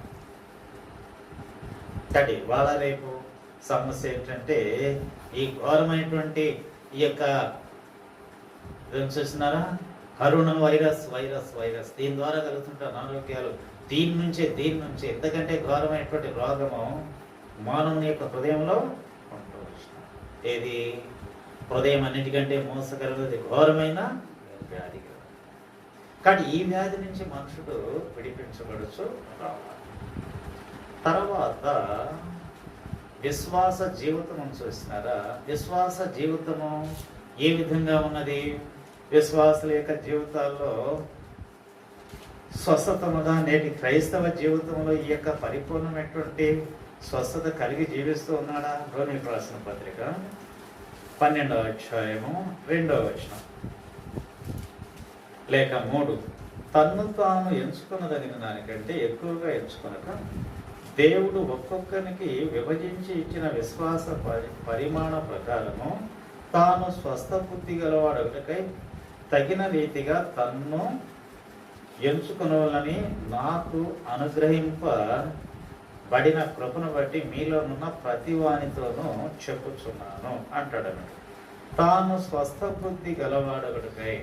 తడి వాళ్ళ రేపు సమస్య ఏంటంటే ఈ ఘోరమైనటువంటి ఈ యొక్క చూస్తున్నారా, కరోనా వైరస్ దీని ద్వారా కలుగుతుంటారు అనారోగ్యాలు. దీని నుంచి ఎందుకంటే ఘోరమైనటువంటి రోగము మానవుని యొక్క హృదయంలో ఉంటూ వచ్చినారు. ఏది? హృదయం అన్నిటికంటే మోసగలది ఘోరమైన వ్యాధి. కానీ ఈ వ్యాధి నుంచి మనుషుడు విడిపించబడుచు రావాలి. తర్వాత విశ్వాస జీవితం చూస్తున్నారా? విశ్వాస జీవితము ఏ విధంగా ఉన్నది? విశ్వాసుల యొక్క జీవితాల్లో స్వస్థతముగా నేటి క్రైస్తవ జీవితంలో ఈ యొక్క పరిపూర్ణమైనటువంటి స్వస్థత కలిగి జీవిస్తూ ఉన్నాడా? రోమీయులకు రాసిన పత్రిక 12వ అధ్యాయము 2వ వచనం లేక 3, తన్ను తాను ఎంచుకున్నదగిన దానికంటే ఎక్కువగా ఎంచుకొనక దేవుడు ఒక్కొక్కరికి విభజించి ఇచ్చిన విశ్వాస పరిమాణ ప్రకారము తాను స్వస్థ బుద్ధి గలవాడొకటికై తగిన రీతిగా తన్ను ఎంచుకొనవలని నాకు అనుగ్రహింపబడిన కృపను బట్టి మీలోనున్న ప్రతి వానితోనూ చెప్పుచున్నాను అంటాడు. తాను స్వస్థ బుద్ధి గలవాడొకటికై,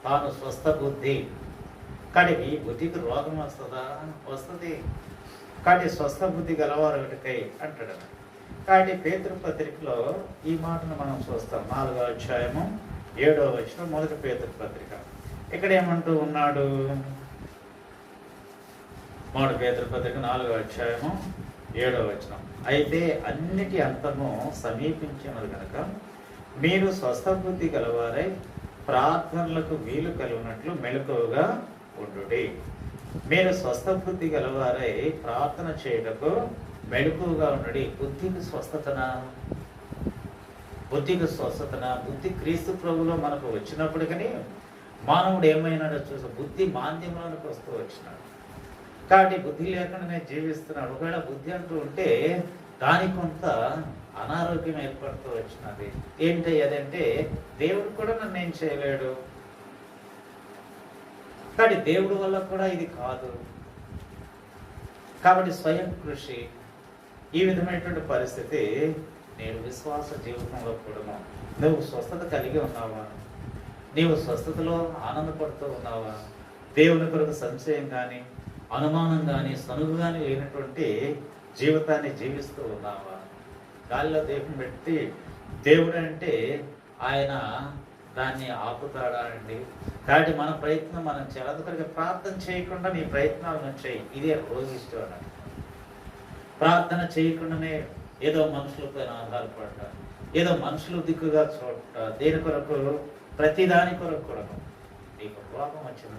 తాను స్వస్థ బుద్ధి. కడిగి బుద్ధికి రోగం వస్తుందా? వస్తుంది. కాబట్టి స్వస్థ బుద్ధి గలవాడొకటికై అంటాడు. కాబట్టి పేతురు పత్రికలో ఈ మాటను మనం చూస్తాం. 4వ అధ్యాయము 7వ వచనం, మొదటి పేతురు పత్రిక. ఇక్కడ ఏమంటూ ఉన్నాడు? 3 పేతురు పత్రిక 4వ అధ్యాయము 7వ వచనం. అయితే అన్నిటి అంతము సమీపించినది కనుక మీరు స్వస్థ బుద్ధి గలవారై ప్రార్థనలకు వీలు కలిగినట్లు మెలకువగా ఉండుడి. మీరు స్వస్థ బుద్ధి గలవారై ప్రార్థన చేయటకు మెలకువగా ఉండుడి. బుద్ధికి స్వస్థతన, బుద్ధికి స్వస్థతన. బుద్ధి క్రీస్తు ప్రభులో మనకు వచ్చినప్పటికీ మానవుడు ఏమైనాడో చూసి బుద్ధి మాంద్యంలోనికి వస్తూ వచ్చినాడు. కాబట్టి బుద్ధి లేకుండానే జీవిస్తున్నాడు. ఒకవేళ బుద్ధి అంటూ ఉంటే దానికి కొంత అనారోగ్యం ఏర్పడుతూ వచ్చినది. ఏంటి అదంటే దేవుడు కూడా నన్ను ఏం చేయలేడు. కానీ దేవుడి వల్ల కూడా ఇది కాదు. కాబట్టి స్వయం కృషి, ఈ విధమైనటువంటి పరిస్థితి నేను విశ్వాస జీవితంలో కూడా. నువ్వు స్వస్థత కలిగి ఉన్నావా? నీవు స్వస్థతలో ఆనందపడుతూ ఉన్నావా? దేవుని కొరకు సంశయం కానీ, అనుమానం కానీ, సనుగు కానీ లేనటువంటి జీవితాన్ని జీవిస్తూ ఉన్నావా? గాలిలో దీపం పెట్టి దేవుడు అంటే ఆయన దాన్ని ఆపుతాడా అండి? కాబట్టి మన ప్రయత్నం మనం చేయాలి. అందుకని ప్రార్థన చేయకుండా నీ ప్రయత్నాలను చేయి. ఇదే రోగిష్టం అన్నట్టు. ప్రార్థన చేయకుండానే ఏదో మనుషులపై ఆధారపడ్డా, ఏదో మనుషులు దిక్కుగా చూడ, దేని కొరకు, ప్రతిదాని కొరకు కూడా నీకు రోగం వచ్చింది.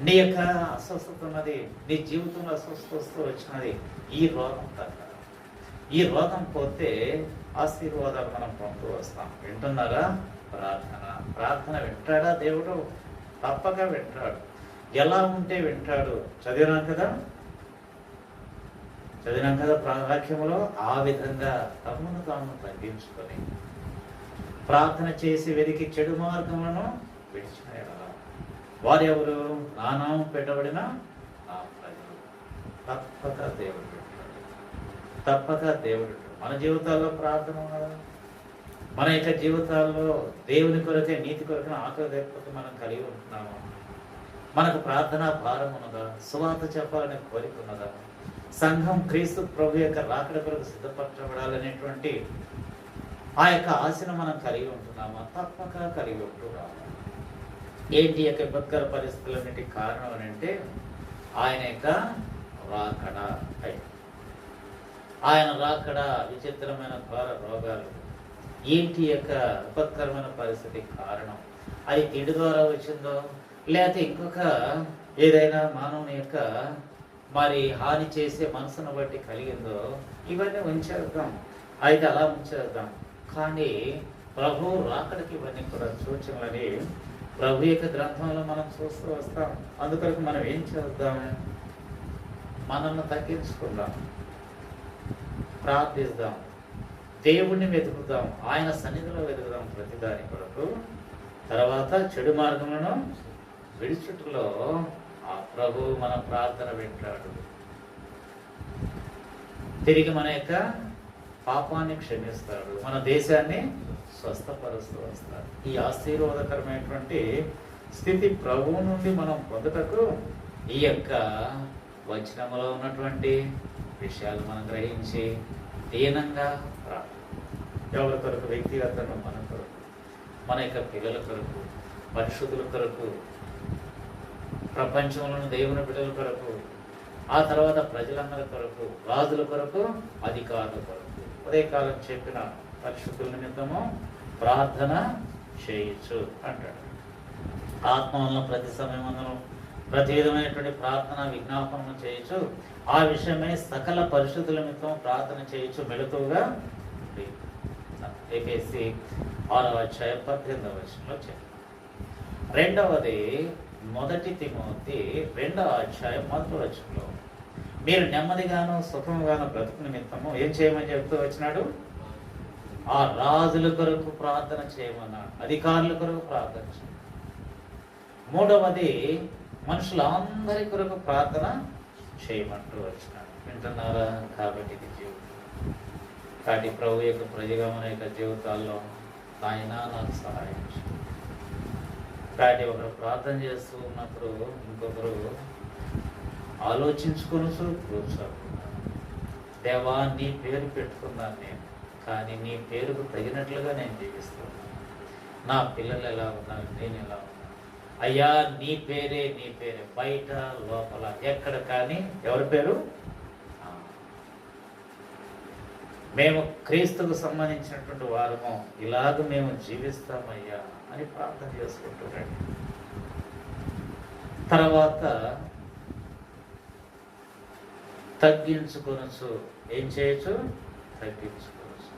నీ యొక్క అస్వస్థత ఉన్నది, నీ జీవితంలో అస్వస్థత వచ్చినది. ఈ రోగం తగ్గ, ఈ రోగం పోతే ఆశీర్వాదాలు మనం పొందుతూ వస్తాం. వింటున్నారా? ప్రార్థన వింటాడా దేవుడు? తప్పక వింటాడు. ఎలా ఉంటే వింటాడు? చదివినాం కదా వాక్యములో. ఆ విధంగా తమను తాము తగ్గించుకొని ప్రార్థన చేసి వెతికి చెడు మార్గములను విడిచిన వారు ఎవరు? నా నామం పెట్టబడిన నా ప్రజలు. తప్పక దేవుడు వింటాడు. తప్పక దేవుడు. మన జీవితాల్లో ప్రార్థన ఉన్నదా? మన యొక్క జీవితాల్లో దేవుని కొరకే, నీతి కొరకే ఆకలి లేకపోతే మనం కలిగి ఉంటున్నాము. మనకు ప్రార్థనా భారం ఉన్నదా? సువార్త చెప్పాలనే కోరిక ఉన్నదా? సంఘం క్రీస్తు ప్రభు యొక్క రాకడ కొరకు సిద్ధపరచబడాలనేటువంటి ఆ యొక్క ఆశను మనం కలిగి ఉంటున్నామా? తప్పక కలిగి ఉంటున్నాము. ఏంటి యొక్క ఇబ్బందికర పరిస్థితులన్నిటి కారణం అని అంటే ఆయన యొక్క రాకడ. ఆయన రాకడ, విచిత్రమైన ఘోర రోగాలు. ఏంటి యొక్క విపత్కరమైన పరిస్థితి కారణం? అది తిండి ద్వారా వచ్చిందో, లేకపోతే ఇంకొక ఏదైనా మానవుని యొక్క మరి హాని చేసే మనసును బట్టి కలిగిందో, ఇవన్నీ ఉంచేద్దాం. అయితే అలా ఉంచేద్దాం. కానీ ప్రభు రాకడికి ఇవన్నీ కూడా సూచనలని ప్రభు యొక్క గ్రంథంలో మనం చూస్తూ వస్తాం. అందుకొరకు మనం ఏం చేద్దాం? మనల్ని తగ్గించుకుందాం, ప్రార్థిద్దాం, దేవుణ్ణి వెతుకుదాం, ఆయన సన్నిధిలో వెతుకుదాం ప్రతిదాని కొరకు. తర్వాత చెడు మార్గములను విడిచుటలో ఆ ప్రభు మన ప్రార్థన వింటాడు. తిరిగి మన యొక్క పాపాన్ని క్షమిస్తాడు, మన దేశాన్ని స్వస్థపరుస్తూ వస్తాడు. ఈ ఆశీర్వాదకరమైనటువంటి స్థితి ప్రభువు నుండి మనం పొందుటకు ఈ యొక్క వచనములో ఉన్నటువంటి విషయాలు మనం గ్రహించి దీనంగా ఎవరి కొరకు? వ్యక్తిగతంగా మన కొరకు, మన యొక్క పిల్లల కొరకు, పరిశుద్ధుల కొరకు, ప్రపంచంలోని దేవుని బిడ్డల కొరకు, ఆ తర్వాత ప్రజలందరి కొరకు, రాజుల కొరకు, అధికారుల కొరకు ఉదయకాలం చెప్పిన పరిశుద్ధుల నిమిత్తము ప్రార్థన చేయొచ్చు అంటాడు. ఆత్మ వలన ప్రతి సమయమందును ప్రతి విధమైనటువంటి ప్రార్థన విజ్ఞాపనము చేయొచ్చు. ఆ విషయమై సకల పరిశుద్ధుల నిమిత్తం ప్రార్థన చేయొచ్చు మెలకువగా. ఎఫెసీ 6వ అధ్యాయం 18వ వచనంలో చెప్పారు. రెండవది 1 తిమోతి 2వ అధ్యాయం 1వ వచనంలో మీరు నెమ్మదిగాను సుఖంగాను బ్రతుకు నిమిత్తము ఏం చేయమని చెప్తూ వచ్చినాడు? ఆ రాజుల కొరకు ప్రార్థన చేయమన్నాడు, అధికారుల కొరకు ప్రార్థన చేయమన్నాడు. మూడవది మనుషులందరి కొరకు ప్రార్థన చేయమంటూ వచ్చినాడు. వింటున్నారా? కాబట్టి ఇది జీవితం. కాబట్టి ప్రభు యొక్క ప్రజగా మన యొక్క జీవితాల్లో ఆయన నాకు సహాయం చేయండి. కాబట్టి ఒకరు ప్రార్థన చేస్తూ ఉన్నప్పుడు ఇంకొకరు ఆలోచించుకొని కూర్చోకున్నాను. దేవా, నీ పేరు పెట్టుకున్నాను నేను, కానీ నీ పేరుకు తగినట్లుగా నేను జీవిస్తున్నాను. నా పిల్లలు ఎలా ఉన్నారు, నేను ఎలా ఉన్నాను? అయ్యా, నీ పేరే బయట లోపల ఎక్కడ కానీ ఎవరి పేరు? మేము క్రీస్తుకు సంబంధించినటువంటి వారము, ఇలాగ మేము జీవిస్తామయ్యా అని ప్రార్థన చేసుకుంటున్నాడు. తర్వాత తగ్గించుకొనొచ్చు. ఏం చేయొచ్చు? తగ్గించుకోవచ్చు,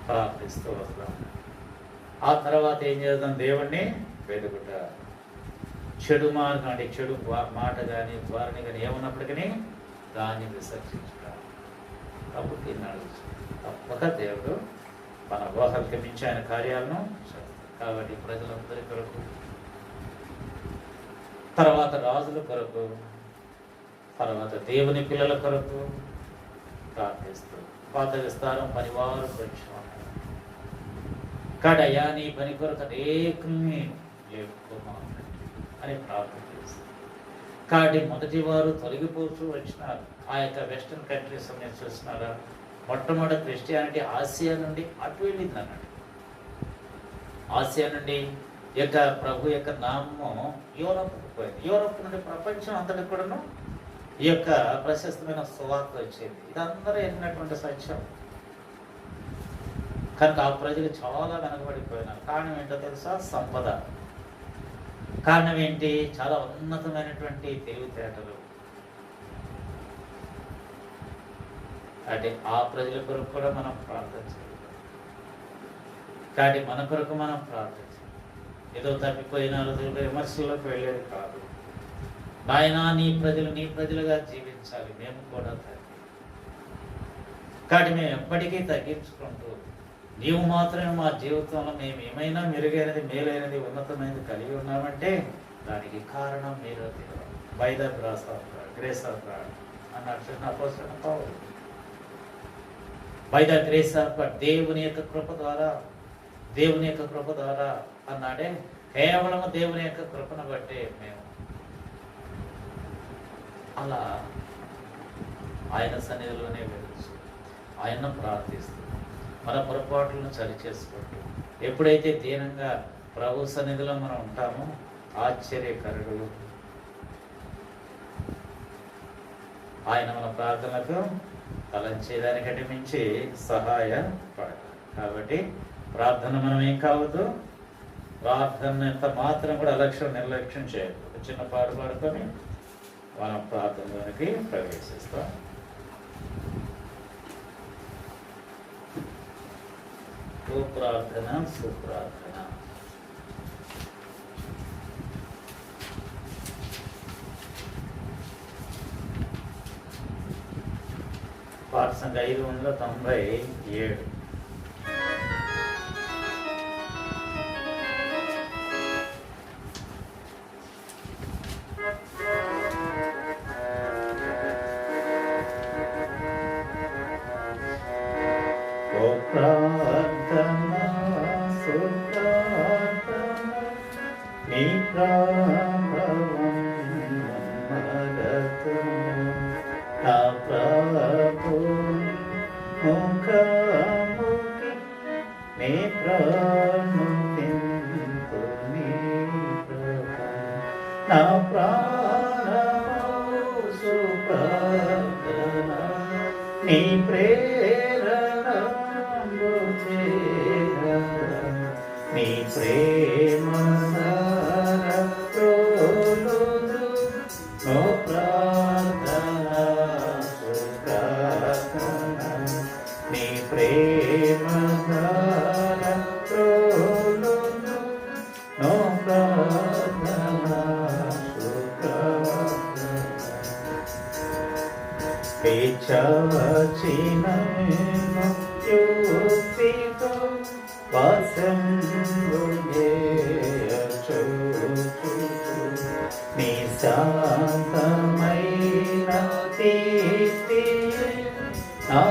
ప్రార్థిస్తూ వస్తాం. ఆ తర్వాత ఏం చేద్దాం? దేవుణ్ణి వెతుకుట. చెడు మార్గం అంటే చెడు మాట కానీ ద్వారాన్ని కానీ ఏమన్నప్పటికీ దాన్ని విసర్జించుట. అప్పుడు తిన్నాడు. తప్పక దేవుడు మన ఊహలకు మించి ఆయన కార్యాలను చేస్తాడు. కాబట్టి ప్రజలందరి కొరకు, తర్వాత రాజుల కొరకు, తర్వాత దేవుని పిల్లల కొరకు ప్రార్థిస్తూ పాత విస్తారం పనివారు కొంచెం కాడయ్యా, నీ పని కొరకు అనేకుల్ని లేపుకోమాలి అని ప్రార్థన చేస్తారు. కాబట్టి మొదటి వారు తొలగిపోతూ వచ్చినారు. ఆ యొక్క వెస్టర్న్ కంట్రీస్ మీరు చూస్తున్నారా? మొట్టమొదటి క్రిస్టియానిటీ ఆసియా నుండి అటు వెళ్ళింది అన్నాడు. ఆసియా నుండి యొక్క ప్రభు యొక్క నామం యూరోప్కి పోయింది. యూరోప్ నుండి ప్రపంచం అంతటి కూడాను ఈ యొక్క ప్రశస్తమైన సువార్త వచ్చింది. ఇదందరూ ఎన్నటువంటి సత్యం. కనుక ఆ ప్రజలు చాలా వెనకబడిపోయినారు. కారణం ఏంటో తెలుసా? సంపద. కారణం ఏంటి? చాలా ఉన్నతమైనటువంటి తెలివితేటలు. అంటే ఆ ప్రజల కొరకు కూడా మనం ప్రార్థన చేయాలి. కాబట్టి మన కొరకు మనం ప్రార్థన చేయాలి. ఏదో తప్పిపోయిన రోజులుగా విమర్శల్లోకి వెళ్ళేది కాదు. నాయనా, నీ ప్రజలుగా జీవించాలి. మేము కూడా కాబట్టి మేము ఎప్పటికీ తగ్గించుకుంటూ, నీవు మాత్రమే మా జీవితంలో మేము ఏమైనా మెరుగైనది, మేలైనది, ఉన్నతమైనది కలిగి ఉన్నామంటే దానికి కారణం మీరు by the grace of God అన్నట్టు అపోస్తలుడైన పౌలు. By the grace of God, దేవుని యొక్క కృప ద్వారా అన్నాడే. కేవలం దేవుని యొక్క కృపను బట్టే మేము అలా ఆయన సన్నిధిలోనే వెలుచు, ఆయన ప్రార్థిస్తూ మన పొరపాట్లను సరిచేసుకుంటూ ఎప్పుడైతే దీనంగా ప్రభు సన్నిధిలో మనం ఉంటామో ఆశ్చర్యకరుడు ఆయన మన ప్రార్థనలకు తలంచేదానికంటే మించి సహాయపడాలి. కాబట్టి ప్రార్థన మనం ఏం కావద్దు, ప్రార్థన ఎంత మాత్రం కూడా నిర్లక్ష్యం చేయకూడదు. చిన్న పాడు పాడుకొని మనం ప్రార్థనలోనికి ప్రవేశిస్తాం. సుప్రార్థన. పాఠ సంఖ్య 597. చాచినను యుక్తితో వాసం నీ శాంతమైన తీర్తి నా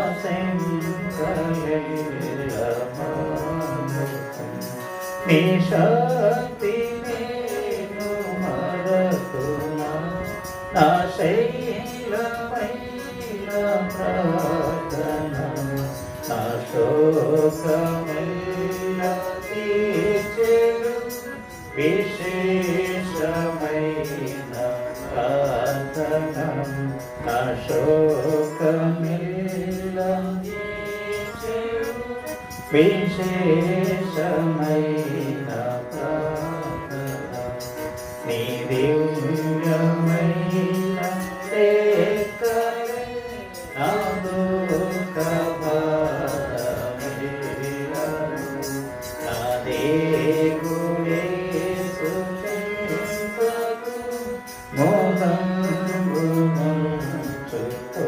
నీ శక్తి నేను మరతునా నా శైలమైన ప్రార్థన నా శోకమైన తీర్చెడు విశేషమైన ప్రార్థన నా శోకమిల్ల విశేషమైన ప్రార్థన నీ దివ్యమైన దేకరే నా దుఃఖ భారమేలను నా దేవుడే సుచింపకు మోహమునుచుతో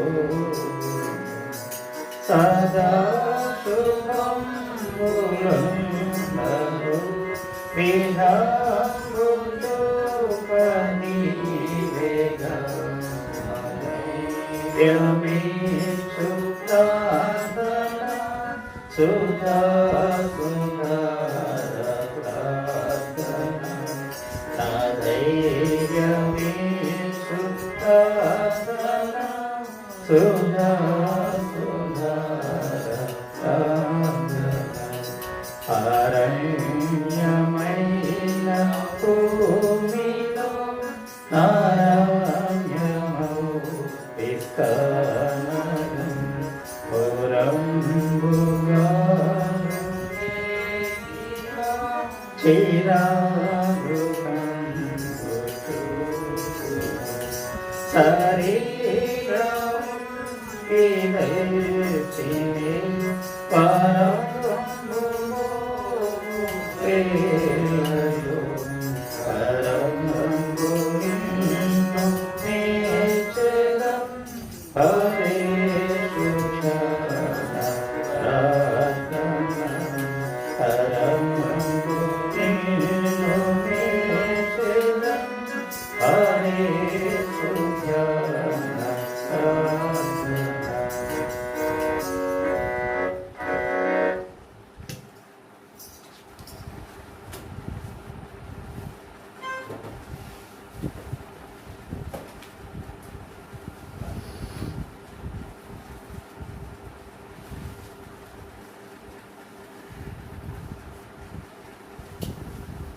సదా శుభములను విధాముతో పనివేగా యమేషు ప్రార్థన సుధా సుధార ప్రార్థన నా ధైర్యమేషు ప్రార్థన సుధా సుధార ప్రార్థన అరణ్యమైన భూమిలో నారాయణమౌ విస్తాననం పురంబుగా చిరాగృహం శరీరం విదర్శిని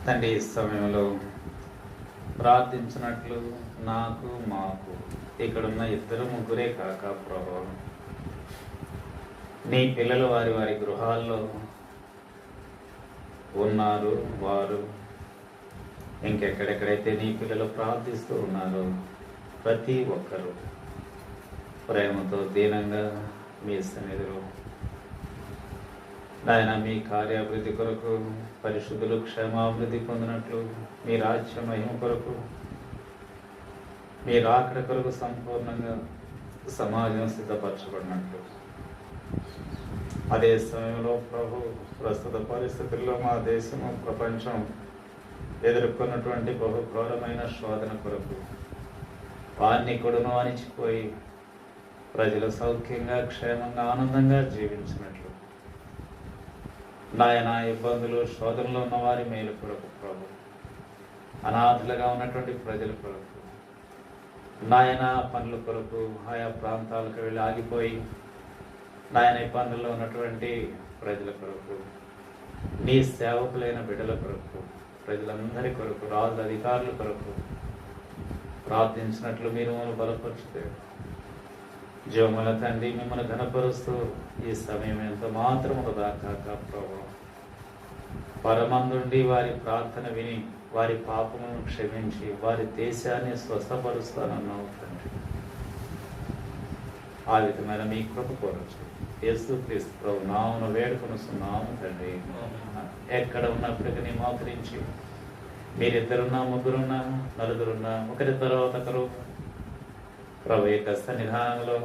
తండ్రి ఈ సమయంలో ప్రార్థించినట్లు నాకు మాకు ఇక్కడున్న ఇద్దరు ముగ్గురే కాక ప్రభు నీ పిల్లలు వారి వారి గృహాల్లో ఉన్నారు. వారు ఇంకెక్కడెక్కడైతే నీ పిల్లలు ప్రార్థిస్తూ ఉన్నారో ప్రతి ఒక్కరూ ప్రేమతో దీనంగా మీ సన్నిధిలో నాయన మీ కార్యాభివృద్ధి కొరకు పరిశుద్ధులు క్షేమాభివృద్ధి పొందినట్లు మీ రాజ్య మహిమ కొరకు మీ రాకడ కొరకు సంపూర్ణంగా సమాజం సిద్ధపరచబడినట్లు అదే సమయంలో ప్రభు ప్రస్తుత పరిస్థితుల్లో మా దేశము ప్రపంచం ఎదుర్కొన్నటువంటి బహు ఘోరమైన శోధన కొరకు వారిని కొడును అణిచిపోయి ప్రజలు సౌఖ్యంగా క్షేమంగా ఆనందంగా జీవించినట్లు నాయన ఇబ్బందులు శోధనలో ఉన్న వారి మేలు కొరకు ప్రభు అనాథలుగా ఉన్నటువంటి ప్రజల కొరకు నాయన పనుల కొరకు ఆయా ప్రాంతాలకు వెళ్ళి ఆగిపోయి నాయన ఇబ్బందుల్లో ఉన్నటువంటి ప్రజల కొరకు నీ సేవకులైన బిడ్డల కొరకు ప్రజలందరి కొరకు రాజు అధికారుల కొరకు ప్రార్థించినట్లు మీరు మమ్మల్ని బలపరుచుతే జీవముల తండ్రి మిమ్మల్ని ఘనపరుస్తూ ఈ సమయం ఎంత మాత్రం వృధా కాక ప్రభు పరమందుండి వారి ప్రార్థన విని వారి పాపములను క్షమించి వారి దేశాన్ని స్వస్థపరుస్తానన్నావు తండ్రి. ఆ విధమైన మీ కృప కోరచ్చు యేసుక్రీస్తు ప్రభు నామమున వేడుకొనుచున్నాము తండ్రి. ఎక్కడ ఉన్నప్పటికీ మోకరించి మీరిద్దరున్నా ముగ్గురున్నా నలుగురున్నా ఒకరి తర్వాత ఒకరు ప్రభు యొక్క సన్నిధానంలో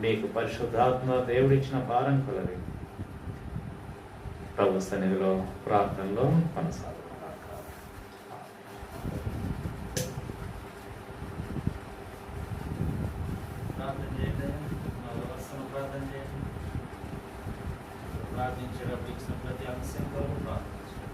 మీకు పరిశుద్ధాత్మ దేవుడిచ్చిన భారం కొలది ప్రభు సన్నిధిలో ప్రార్థనలో కొనసాగుతారు. ప్రార్థన చేయండి. మా వ్యవస్థను ప్రార్థన చేయండి. ప్రార్థించేటప్పుడు ఇచ్చిన ప్రతి అంశం కొరకు ప్రార్థించండి.